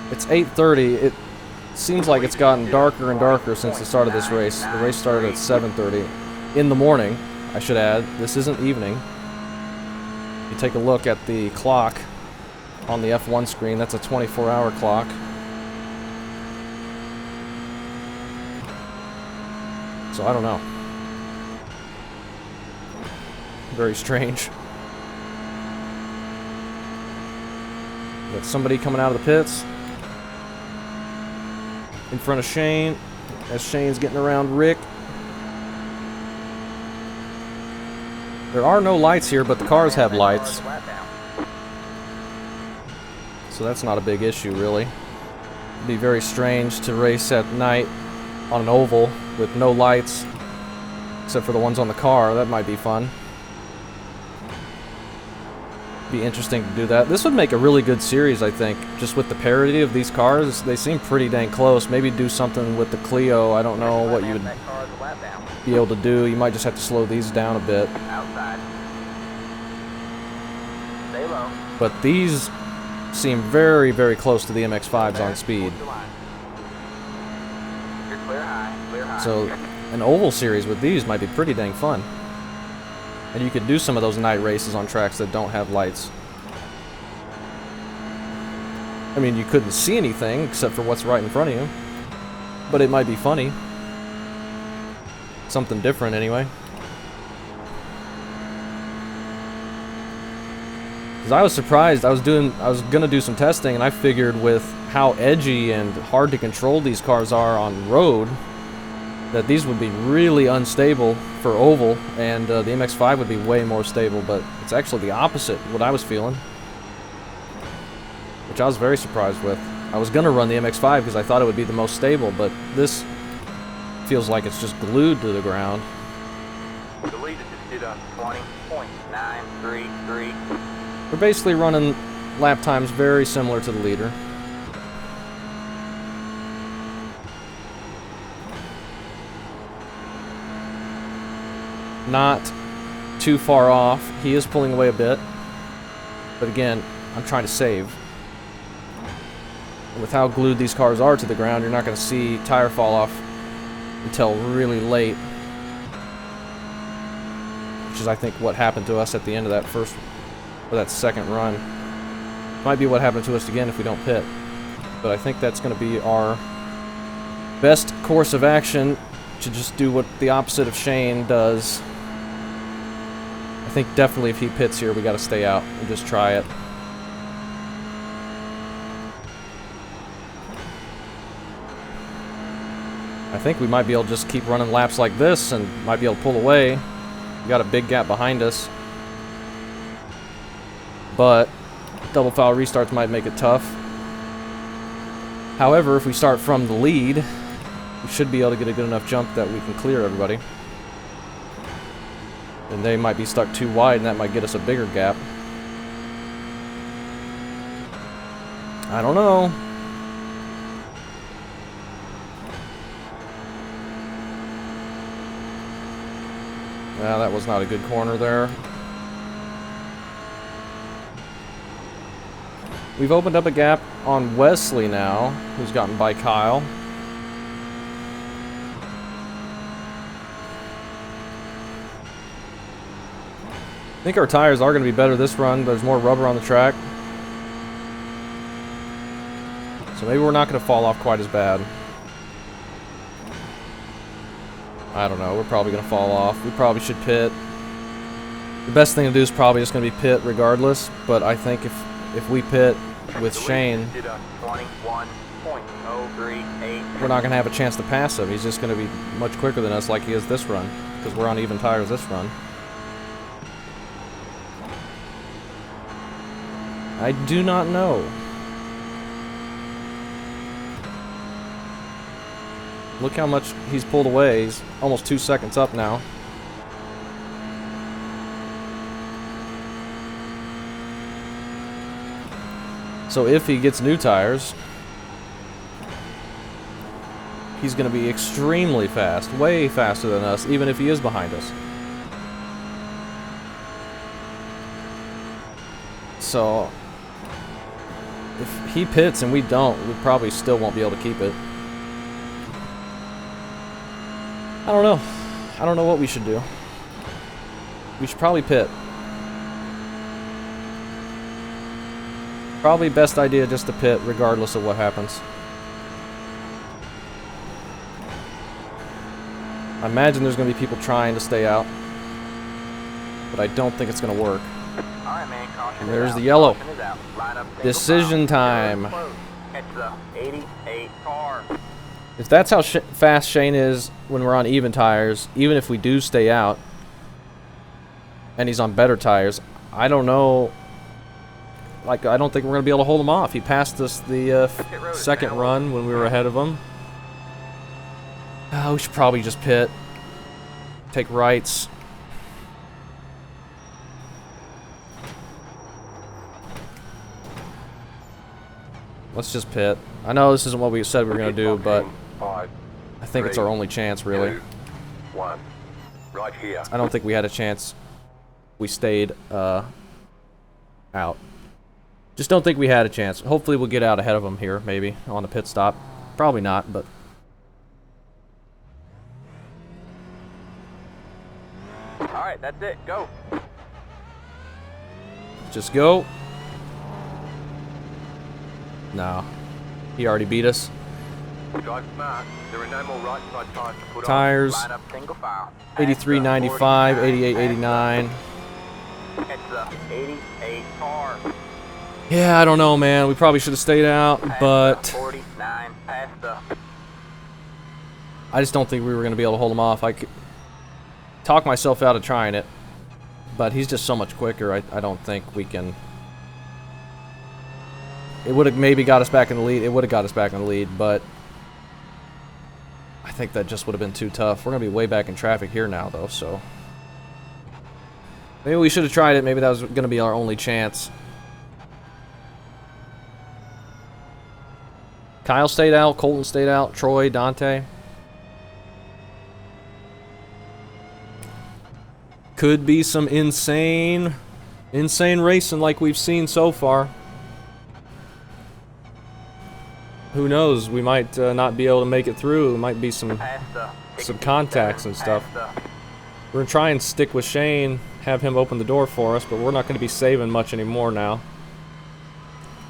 It's 8:30. It seems like it's gotten darker and darker since the start of this race. The race started at 7:30 in the morning, I should add. This isn't evening. You take a look at the clock on the F1 screen. That's a 24-hour clock. So I don't know. Very strange. Got somebody coming out of the pits in front of Shane as Shane's getting around Rick. There are no lights here, but the cars have lights. So that's not a big issue, really. It'd be very strange to race at night on an oval with no lights, except for the ones on the car. That might be fun. Be interesting to do that. This would make a really good series, I think, just with the parity of these cars. They seem pretty dang close. Maybe do something with the Clio. I don't know what you would be able to do. You might just have to slow these down a bit. Outside. Stay low. But these seem very, very close to the MX-5s on speed. You're clear high, clear high. So an oval series with these might be pretty dang fun. And you could do some of those night races on tracks that don't have lights. I mean, you couldn't see anything except for what's right in front of you. But it might be funny. Something different, anyway. Because I was surprised. I was gonna do some testing, and I figured with how edgy and hard to control these cars are on road, that these would be really unstable for oval, and the MX-5 would be way more stable. But it's actually the opposite, what I was feeling, which I was very surprised with. I was gonna run the MX-5 because I thought it would be the most stable, but this feels like it's just glued to the ground. The leader just did a 20.933. We're basically running lap times very similar to the leader. Not too far off. He is pulling away a bit. But again, I'm trying to save. With how glued these cars are to the ground, you're not going to see tire fall off until really late. Which is, I think, what happened to us at the end of that first, or that second run. Might be what happened to us again if we don't pit. But I think that's going to be our best course of action, to just do what the opposite of Shane does. I think definitely if he pits here, we got to stay out and just try it. I think we might be able to just keep running laps like this and might be able to pull away. We got a big gap behind us. But double foul restarts might make it tough. However, if we start from the lead, we should be able to get a good enough jump that we can clear everybody. And they might be stuck too wide, and that might get us a bigger gap. I don't know. Well, that was not a good corner there. We've opened up a gap on Wesley now, who's gotten by Kyle. I think our tires are going to be better this run. There's more rubber on the track. So maybe we're not going to fall off quite as bad. I don't know. We're probably going to fall off. We probably should pit. The best thing to do is probably just going to be pit regardless. But I think if we pit with Shane, we're not going to have a chance to pass him. He's just going to be much quicker than us like he is this run. Because we're on even tires this run. I do not know. Look how much he's pulled away. He's almost 2 seconds up now. So if he gets new tires, he's going to be extremely fast. Way faster than us, even if he is behind us. So if he pits and we don't, we probably still won't be able to keep it. I don't know. I don't know what we should do. We should probably pit. Probably best idea just to pit regardless of what happens. I imagine there's going to be people trying to stay out. But I don't think it's going to work. Alright, man, caution. There's the yellow. Caution is out. Line up, single Decision file. time. It's the 88 car. If that's how fast Shane is when we're on even tires, even if we do stay out, and he's on better tires, I don't know. Like, I don't think we're going to be able to hold him off. He passed us the second run when we were ahead of him. We should probably just pit. Take rights. Let's just pit. I know this isn't what we said we were going to do, but I think it's our only chance, really. 2, 1. Right here. I don't think we had a chance. We stayed out. Just don't think we had a chance. Hopefully we'll get out ahead of them here, maybe, on the pit stop. Probably not, but... Alright, that's it. Go. Just go. No. He already beat us. Drive smart. There are no more right side tires to put Tires. on. Line up, single file. 83.95, 88.89. It's the 88 car. Yeah, I don't know, man. We probably should have stayed out, but 49 past the. I just don't think we were going to be able to hold him off. I could talk myself out of trying it, but he's just so much quicker. I don't think we can. It would have maybe got us back in the lead. It would have got us back in the lead, but I think that just would have been too tough. We're going to be way back in traffic here now, though, so maybe we should have tried it. Maybe that was going to be our only chance. Kyle stayed out. Colton stayed out. Troy, Dante. Could be some insane racing like we've seen so far. Who knows? We might not be able to make it through. There might be some contacts and stuff. We're gonna try and stick with Shane, have him open the door for us, but we're not gonna be saving much anymore now.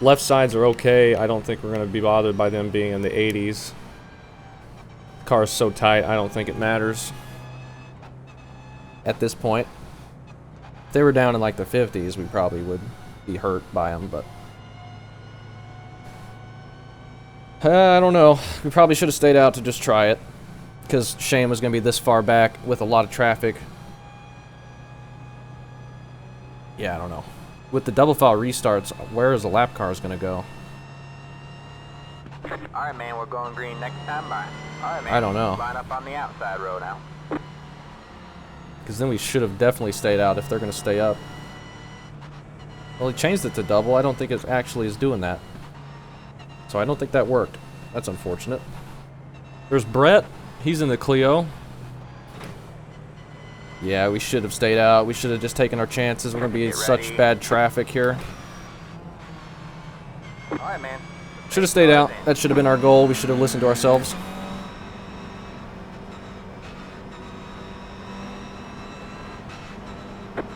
Left sides are okay. I don't think we're gonna be bothered by them being in the 80s. The car's so tight, I don't think it matters at this point. If they were down in like the 50s, we probably would be hurt by them, but I don't know. We probably should have stayed out to just try it, because Shane was going to be this far back with a lot of traffic. Yeah, I don't know. With the double file restarts, where is the lap cars going to go? Alright, man, we're going green next time by. Alright, man. I don't know. Line up on the outside road now. Because then we should have definitely stayed out if they're going to stay up. Well, he changed it to double. I don't think it actually is doing that. So I don't think that worked. That's unfortunate. There's Brett. He's in the Clio. Yeah, we should have stayed out. We should have just taken our chances. We're going to be in such bad traffic here. Alright, man. Should have stayed out. That should have been our goal. We should have listened to ourselves.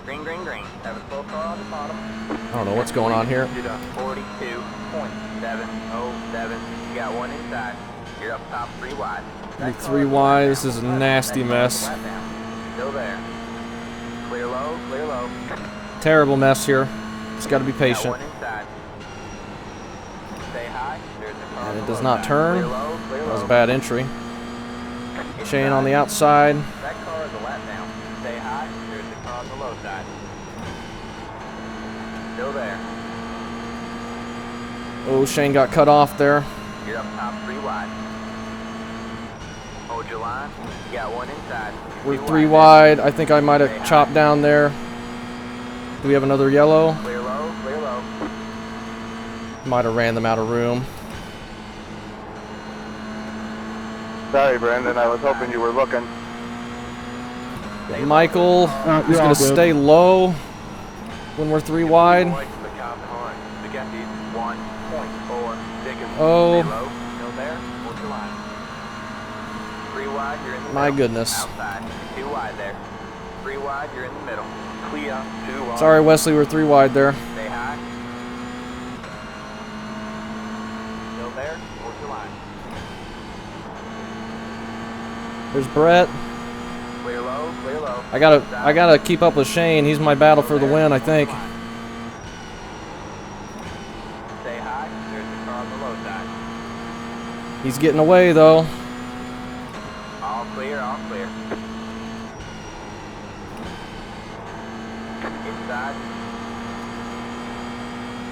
Green, green, green. Have a slow car on the bottom. I don't know what's going on here. 42.707. You got one inside. You're up top 3 wide. 3 wide. This is a nasty mess. Still there. Clear low, clear low. Terrible mess here. Just got to be patient. Got one inside. Stay high. There's the car And it on the does low not side. turn. Clear low, clear That was a low. bad entry. Shane on the outside. That car is a lap down. Stay high. There's the car on the low side. Still there. Oh, Shane got cut off there. You're up top 3 wide. Hold your line. You got one inside. We're 2 3 there. wide. I think I might have chopped down there. Do we have another yellow? Clear low, clear low. Might have ran them out of room. Sorry, Brandon. I was hoping you were looking. Michael is you're going all to good. stay low when we're 3 wide. The car behind. The gap is 1.4 seconds. Oh. Stay low. Still there. Hold your line. 3 wide, you're in the My middle. goodness. Outside. 2 wide there. 3 wide, you're in the middle. Clear. 2 wide. Sorry, Wesley, we're 3 wide there. Stay high. Still there. Hold your line. There's Brett. Clear low, clear low. I gotta keep up with Shane. He's my battle for the win, I think. Stay high. There's the car on the low side. He's getting away though. All clear, all clear. Inside.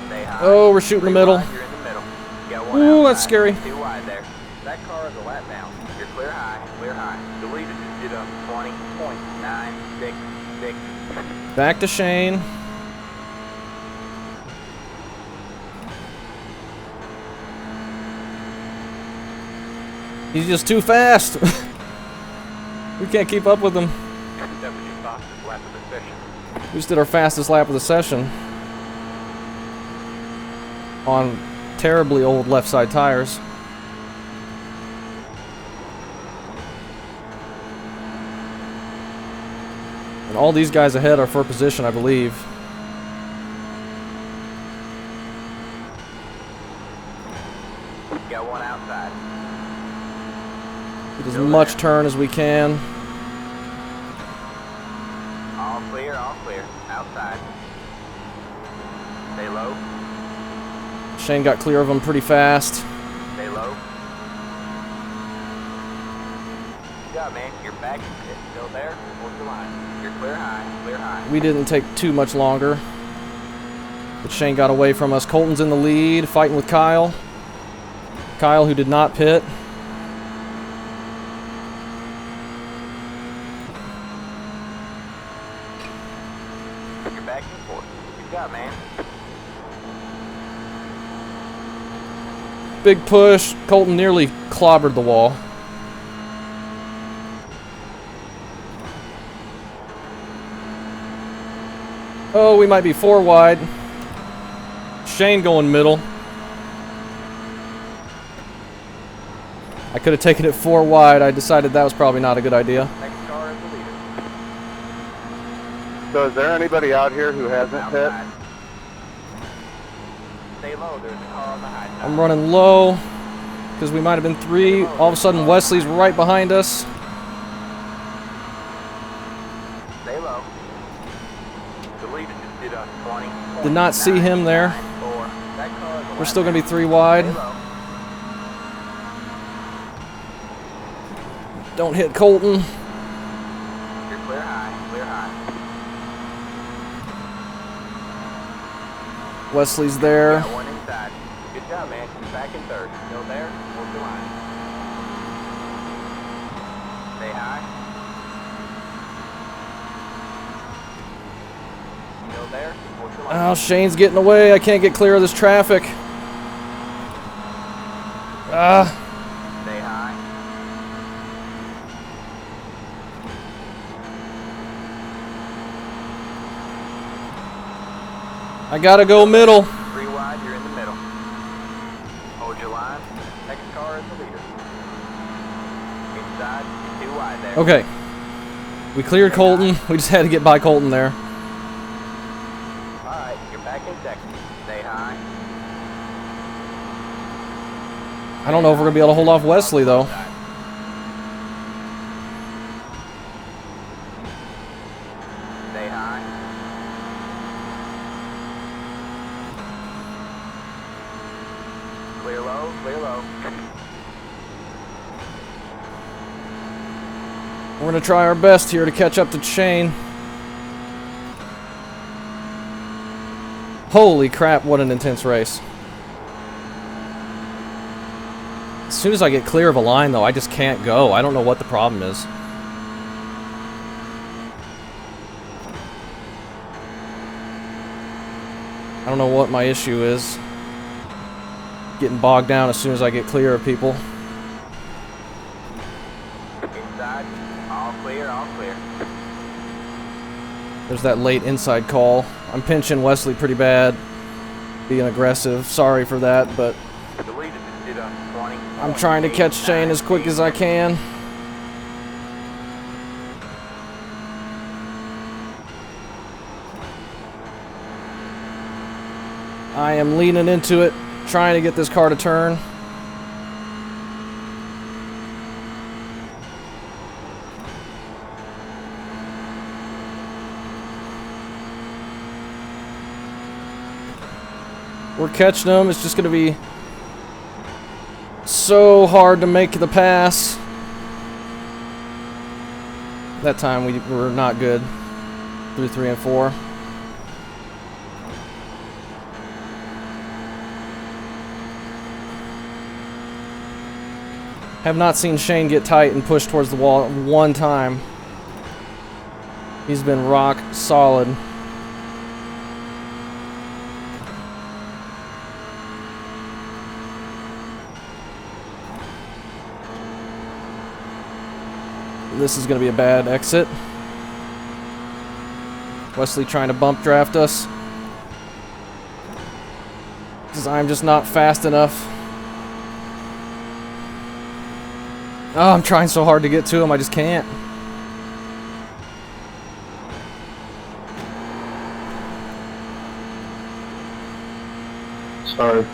Stay high. Oh, we're shooting the 3 middle. wide, you're in the middle. You got one Ooh, that's outside. scary. 2 wide there. That car is a lap down. You're clear high, clear high. The lead is at 20.966. Back to Shane. He's just too fast. We can't keep up with him. That was your fastest lap of the session. We just did our fastest lap of the session on terribly old left side tires. And all these guys ahead are for position, I believe. Got one outside. Get as much turn as we can. All clear, outside. low. Shane got clear of him pretty fast. Stay low. Good job, man. You're back. It's still there. Hold the line. You're clear high. Clear high. We didn't take too much longer. But Shane got away from us. Colton's in the lead, fighting with Kyle. Kyle, who did not pit. You're back and forth. Good job, man. Big push. Colton nearly clobbered the wall. Oh, we might be 4 wide. Shane going middle. I could have taken it 4 wide. I decided that was probably not a good idea. Next car is the leader. So is there anybody out here who hasn't hit? Outside. Stay low. There's a car on the high side. I'm running low because we might have been 3. All of a sudden, Wesley's right behind us. Stay low. The leader just did a 20. Did not see him there. That car is the We're still going to be 3 wide. Stay low. Don't hit Colton. You're clear high. Clear high. Wesley's there. Got one inside. Good job, man. You're back in third. Still there. Hold the line. Stay high. Still there. Hold the line. Oh, Shane's getting away. I can't get clear of this traffic. Stay high. I gotta go middle. 3 wide. You're in the middle. Hold your line. Next car is the leader. Inside. 2 wide there. Okay. We cleared Colton. We just had to get by Colton there. Alright, you're back in second. Stay high. I don't know if we're gonna be able to hold off Wesley though. Stay high. Clear low, clear low. We're gonna try our best here to catch up to Shane. Holy crap, what an intense race. As soon as I get clear of a line though, I just can't go. I don't know what the problem is. I don't know what my issue is. Getting bogged down as soon as I get clear of people. Inside. All clear, all clear. There's that late inside call. I'm pinching Wesley pretty bad. Being aggressive. Sorry for that, but The leader just did a 20. I'm trying to catch Shane as quick as I can. I am leaning into it, trying to get this car to turn. We're catching them. It's just going to be so hard to make the pass. That time we were not good through 3 and 4. Have not seen Shane get tight and push towards the wall one time. He's been rock solid. This is going to be a bad exit. Wesley trying to bump draft us. Because I'm just not fast enough. Oh, I'm trying so hard to get to him, I just can't. Sorry.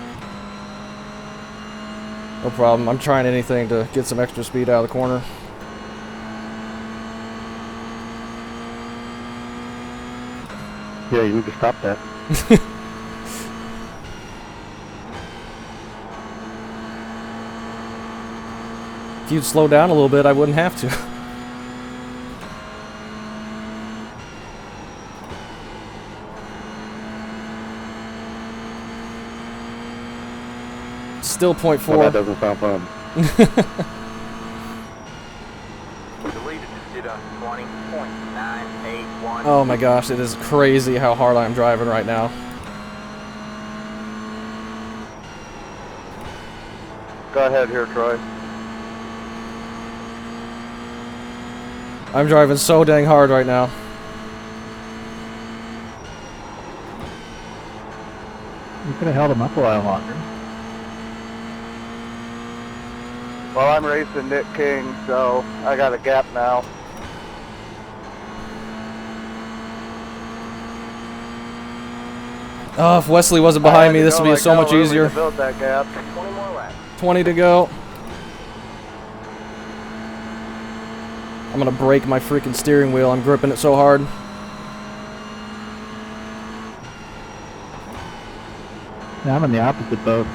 No problem. I'm trying anything to get some extra speed out of the corner. Yeah, you need to stop that. If you'd slow down a little bit, I wouldn't have to. Still 0.4. Well, that doesn't sound fun. The leader just did a 20.981. Oh my gosh, it is crazy how hard I'm driving right now. Go ahead here, Troy. I'm driving so dang hard right now. You could have held him up a while longer. Well, I'm racing Nick King, so I got a gap now. Oh, if Wesley wasn't behind me, this would be so much easier. To build that gap. 20 more laps. 20 to go. I'm gonna break my freaking steering wheel. I'm gripping it so hard. Yeah, I'm in the opposite boat.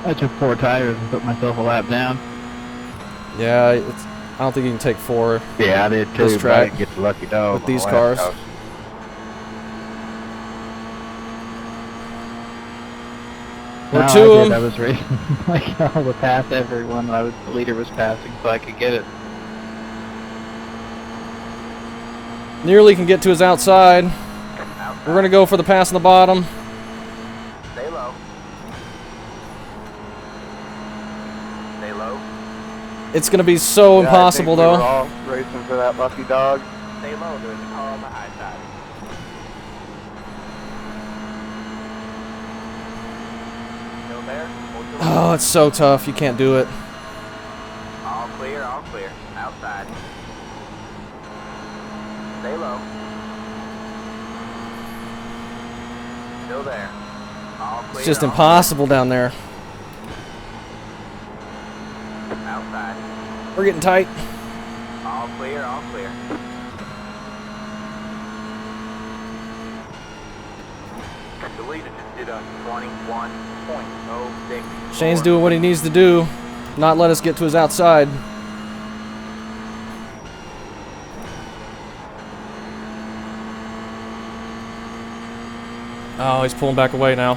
I took 4 tires and put myself a lap down. Yeah, I don't think you can take 4 Yeah, I did too. This but I track didn't get the lucky dog with on the these last cars. house. We're No, to I did. him. I was racing like all the pass everyone. The leader was passing, so I could get it. Nearly can get to his outside. We're gonna go for the pass on the bottom. Stay low. Stay low. It's gonna be so impossible We were though. all racing for that lucky dog. Stay low. There's a car on the high side. Still there? Hold your Oh, it's so tough. You can't do it. All clear, all clear. Outside. Stay low. Still there. All clear. It's just all impossible down there. clear. Outside. We're getting tight. All clear, all clear. The leader just did a 21.06. Shane's doing what he needs to do. Not let us get to his outside. Oh, he's pulling back away now.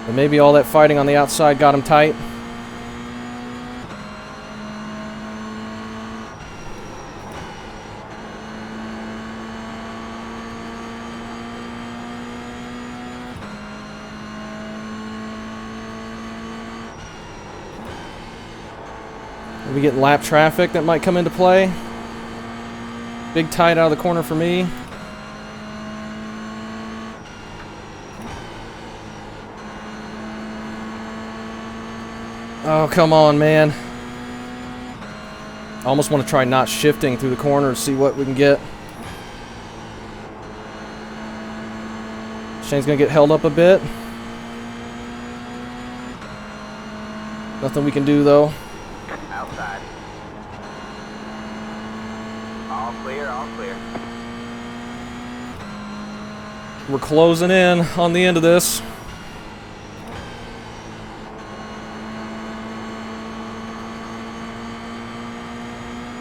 But maybe all that fighting on the outside got him tight. We get lap traffic that might come into play. Big tight out of the corner for me. Oh, come on, man. I almost want to try not shifting through the corner and see what we can get. Shane's going to get held up a bit. Nothing we can do, though. Outside. All clear, all clear. We're closing in on the end of this.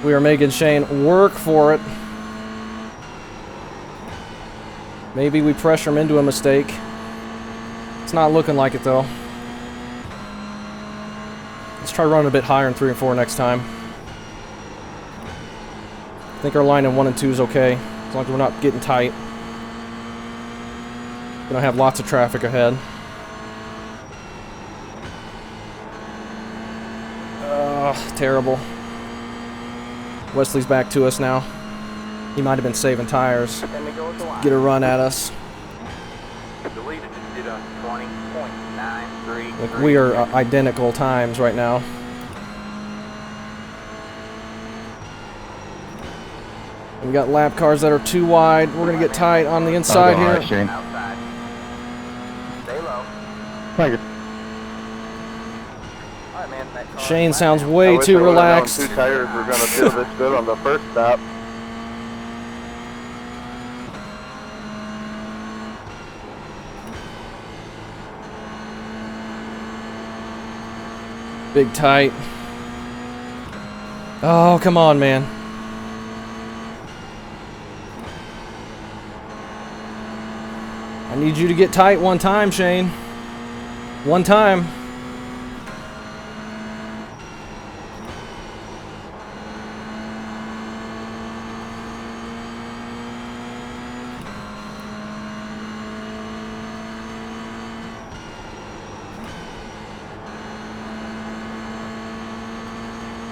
We are making Shane work for it. Maybe we pressure him into a mistake. It's not looking like it, though. Let's try running a bit higher in 3 and 4 next time. I think our line in 1 and 2 is okay, as long as we're not getting tight. We don't have lots of traffic ahead. Terrible. Wesley's back to us now. He might have been saving tires. Then we go with the line. Get a run at us. The leader just did a 20.93. Like, we are identical times right now. We got lap cars that are too wide. We're gonna get tight on the inside All right, here. Shane. Outside. Stay low. Thank you. All right, man. That car Shane is sounds flat now. way I wish too I would've known relaxed. 2 tires were going to feel this good on the first stop. Big tight. Oh, come on, man. I need you to get tight one time, Shane. One time.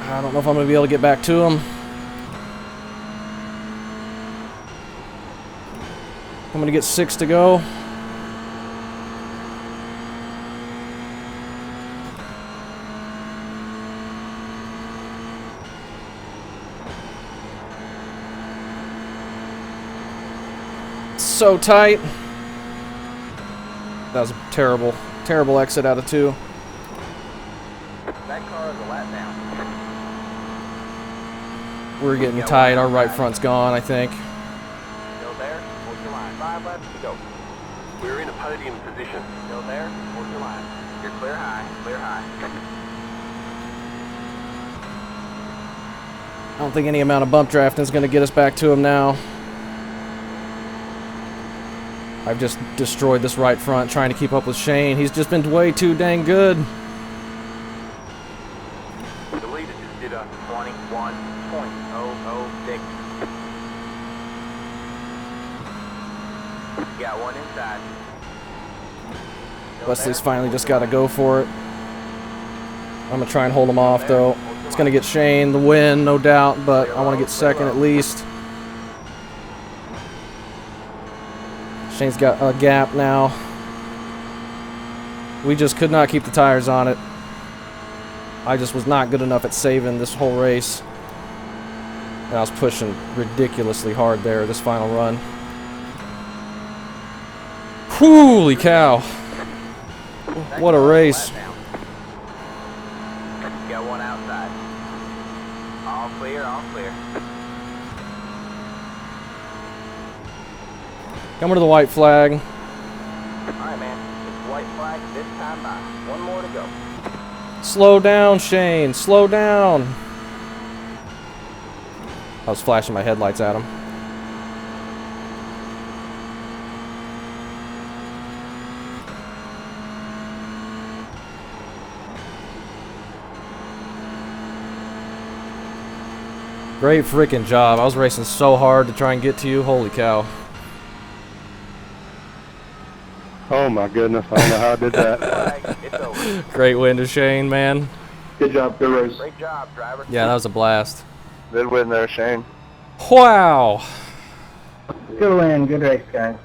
I don't know if I'm going to be able to get back to him. I'm going to get 6 to go. So tight. That was a terrible, terrible exit out of 2. That car is a lap down. We're getting tight. Our right front's gone, I think. Still there, hold your line. 5 laps to go. We're in a podium position. Still there, hold your line. You're clear high, clear high. I don't think any amount of bump drafting is going to get us back to him now. I've just destroyed this right front trying to keep up with Shane. He's just been way too dang good. The leader just did a 21.006. Got one inside. Still Wesley's there? finally Hold just your got to line. go for it. I'm going to try and hold him off, though. It's going to get Shane the win, no doubt, but I want to get second at least. Shane's got a gap now. We just could not keep the tires on it. I just was not good enough at saving this whole race. And I was pushing ridiculously hard there this final run. Holy cow. What a race. Got one outside. All clear, all clear. Coming to the white flag. Alright, man. It's white flag this time by. One more to go. Slow down, Shane. Slow down. I was flashing my headlights at him. Great freaking job. I was racing so hard to try and get to you. Holy cow. Oh my goodness, I don't know how I did that. Flag, it's over. Great win to Shane, man. Good job, good race. Great job, driver. Yeah, that was a blast. Good win there, Shane. Wow. Good win, good race, guys.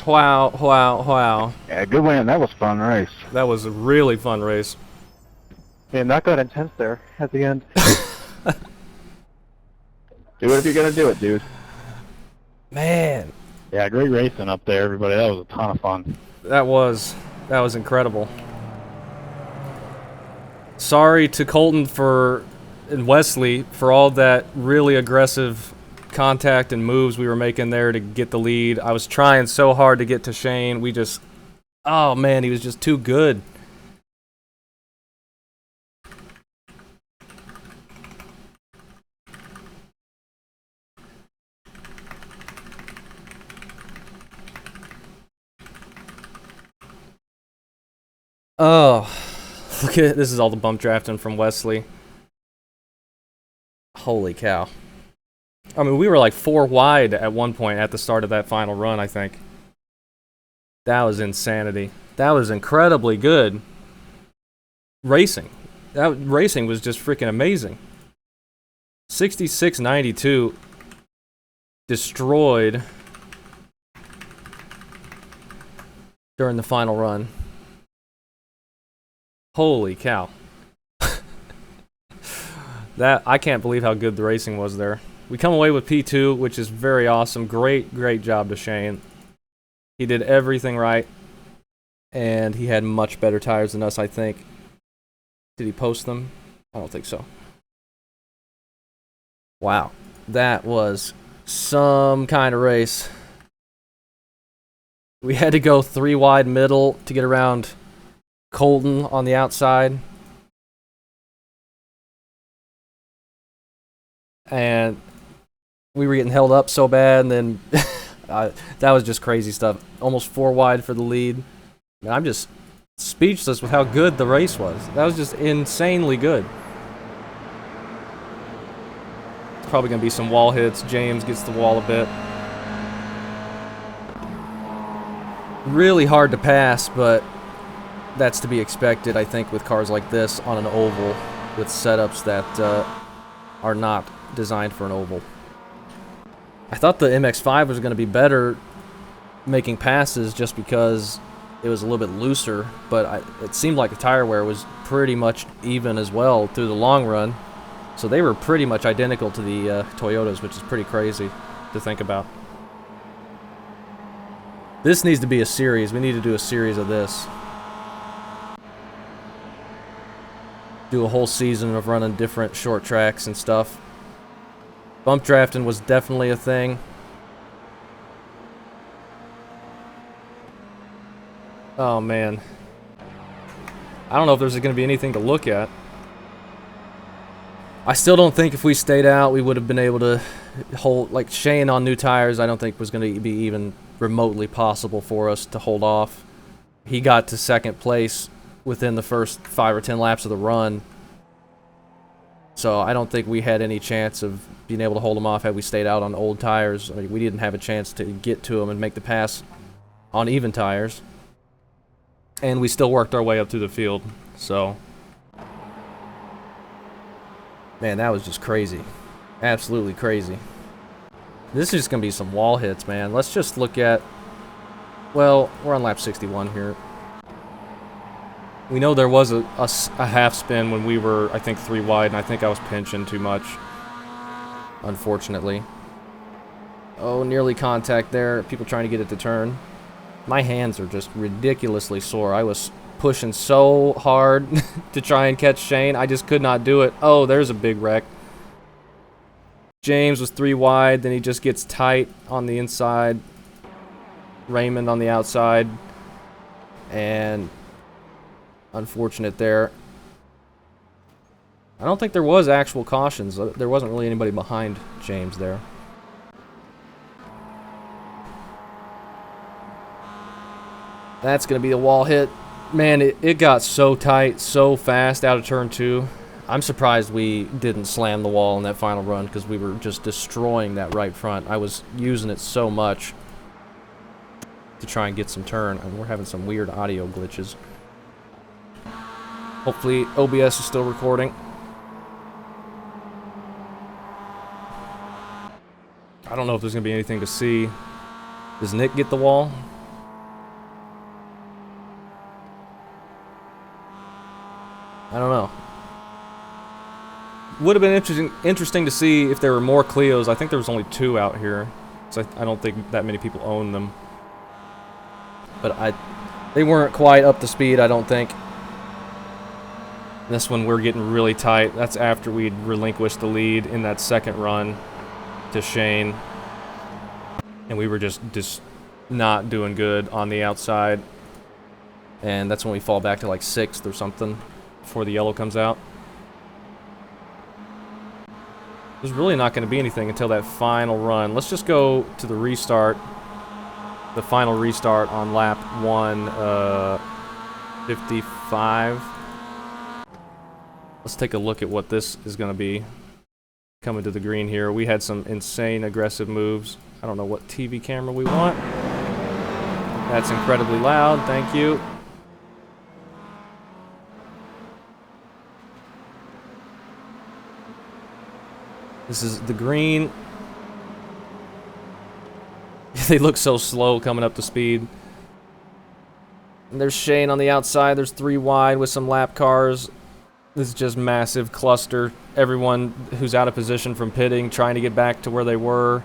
Wow, wow, wow. Yeah, good win. That was a fun race. That was a really fun race. Yeah, that got intense there at the end. Do it if you're gonna do it, dude. Man, Yeah, great racing up there, everybody. That was a ton of fun. that was incredible. Sorry to Colton and Wesley for all that really aggressive contact and moves we were making there to get the lead. I was trying so hard to get to Shane. Oh man, he was just too good. Oh, look at this is all the bump drafting from Wesley. Holy cow. I mean, we were like 4 wide at one point at the start of that final run, I think. That was insanity. That was incredibly good racing. That racing was just freaking amazing. 66.92 destroyed during the final run. Holy cow. I can't believe how good the racing was there. We come away with P2, which is very awesome. Great job to Shane. He did everything right. And he had much better tires than us, I think. Did he post them? I don't think so. Wow. That was some kind of race. We had to go 3 wide middle to get around Colton on the outside. and we were getting held up so bad, and then that was just crazy stuff. Almost 4 wide for the lead. And I'm just speechless with how good the race was. That was just insanely good. It's probably going to be some wall hits. James gets the wall a bit. Really hard to pass, but that's to be expected, I think, with cars like this on an oval with setups that are not designed for an oval. I thought the MX-5 was going to be better making passes just because it was a little bit looser, but it seemed like the tire wear was pretty much even as well through the long run. So they were pretty much identical to the Toyotas, which is pretty crazy to think about. This needs to be a series. We need to do a series of this. Do a whole season of running different short tracks and stuff. Bump drafting was definitely a thing. Oh man. I don't know if there's going to be anything to look at. I still don't think if we stayed out we would have been able to hold, like Shane on new tires, I don't think was going to be even remotely possible for us to hold off. He got to second place within the first 5 or 10 laps of the run. So I don't think we had any chance of being able to hold him off had we stayed out on old tires. I mean, we didn't have a chance to get to him and make the pass on even tires. And we still worked our way up through the field. So, man, that was just crazy. Absolutely crazy. This is just going to be some wall hits, man. Let's just look at... Well, we're on lap 61 here. We know there was a half spin when we were, I think, 3 wide, and I think I was pinching too much, unfortunately. Oh, nearly contact there. People trying to get it to turn. My hands are just ridiculously sore. I was pushing so hard to try and catch Shane. I just could not do it. Oh, there's a big wreck. James was 3 wide, then he just gets tight on the inside. Raymond on the outside. And unfortunate there. I don't think there was actual cautions. There wasn't really anybody behind James there. That's going to be a wall hit. Man, it got so tight, so fast out of turn 2. I'm surprised we didn't slam the wall in that final run because we were just destroying that right front. I was using it so much to try and get some turn, and we're having some weird audio glitches. Hopefully OBS is still recording. I don't know if there's going to be anything to see. Does Nick get the wall? I don't know. Would have been interesting to see if there were more Clios. I think there was only 2 out here, so I don't think that many people own them. But they weren't quite up to speed, I don't think. This one we're getting really tight. That's after we'd relinquished the lead in that second run to Shane. And we were just not doing good on the outside. And that's when we fall back to like 6th or something before the yellow comes out. There's really not going to be anything until that final run. Let's just go to the restart. The final restart on lap 155. Let's take a look at what this is going to be coming to the green here. We had some insane aggressive moves. I don't know what TV camera we want. That's incredibly loud. Thank you. This is the green. They look so slow coming up to speed. And there's Shane on the outside. There's 3 wide with some lap cars. This is just massive cluster. Everyone who's out of position from pitting trying to get back to where they were.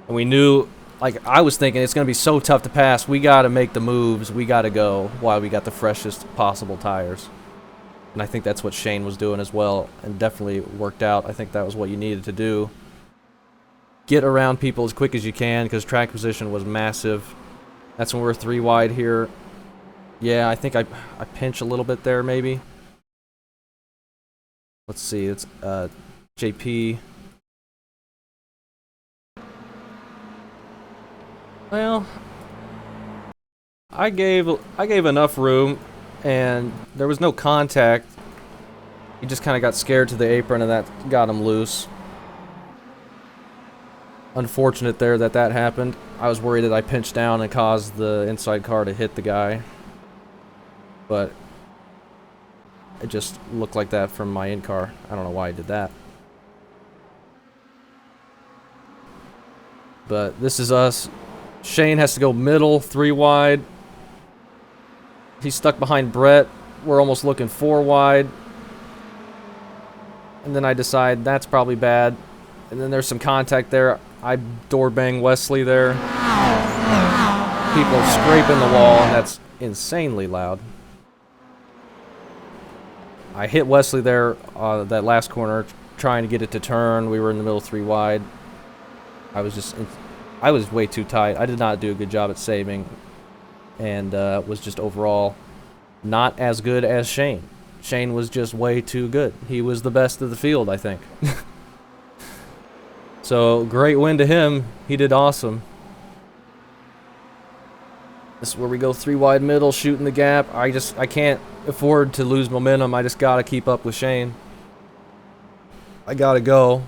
And we knew, like, I was thinking it's going to be so tough to pass. We got to make the moves. We got to go while we got the freshest possible tires. And I think that's what Shane was doing as well, and definitely worked out. I think that was what you needed to do. Get around people as quick as you can, because track position was massive. That's when we're 3 wide here. Yeah, I think I pinch a little bit there, maybe. Let's see, it's JP Well, I gave enough room, and there was no contact. He just kind of got scared to the apron, and that got him loose. Unfortunate there that happened. I was worried that I pinched down and caused the inside car to hit the guy, but it just looked like that from my in-car. I don't know why I did that. But this is us. Shane has to go middle, 3 wide. He's stuck behind Brett. We're almost looking 4 wide. And then I decide that's probably bad. And then there's some contact there. I door bang Wesley there. People are scraping the wall, and that's insanely loud. I hit Wesley there, that last corner, trying to get it to turn. We were in the middle 3 wide. I was way too tight. I did not do a good job at saving, and was just overall not as good as Shane. Shane was just way too good. He was the best of the field, I think. So, great win to him. He did awesome. This is where we go 3 wide middle, shooting the gap. I can't afford to lose momentum. I just gotta keep up with Shane. I gotta go.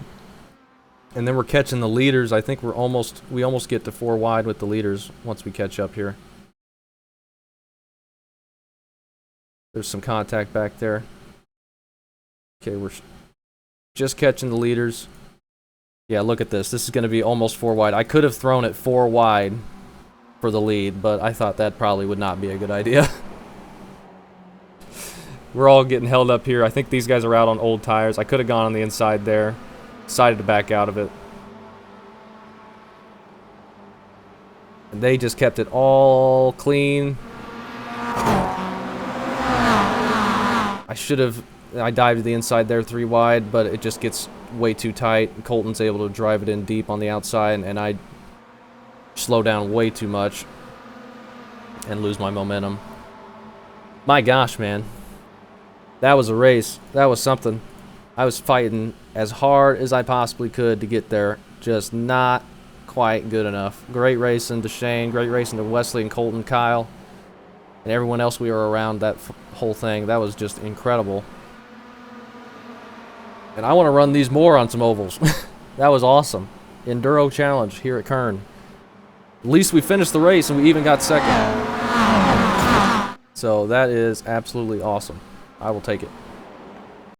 And then we're catching the leaders. I think we almost get to 4 wide with the leaders once we catch up here. There's some contact back there. Okay, we're just catching the leaders. Yeah, look at this. This is going to be almost 4 wide. I could have thrown it 4 wide for the lead, but I thought that probably would not be a good idea. We're all getting held up here. I think these guys are out on old tires. I could have gone on the inside there. Decided to back out of it. And they just kept it all clean. I dived to the inside there 3 wide, but it just gets way too tight. Colton's able to drive it in deep on the outside, and I slow down way too much and lose my momentum. My gosh, man. That was a race. That was something. I was fighting as hard as I possibly could to get there. Just not quite good enough. Great racing to Shane. Great racing to Wesley and Colton, Kyle, and everyone else we were around that whole thing. That was just incredible. And I want to run these more on some ovals. That was awesome. Enduro challenge here at Kern. At least we finished the race and we even got second. So that is absolutely awesome. I will take it.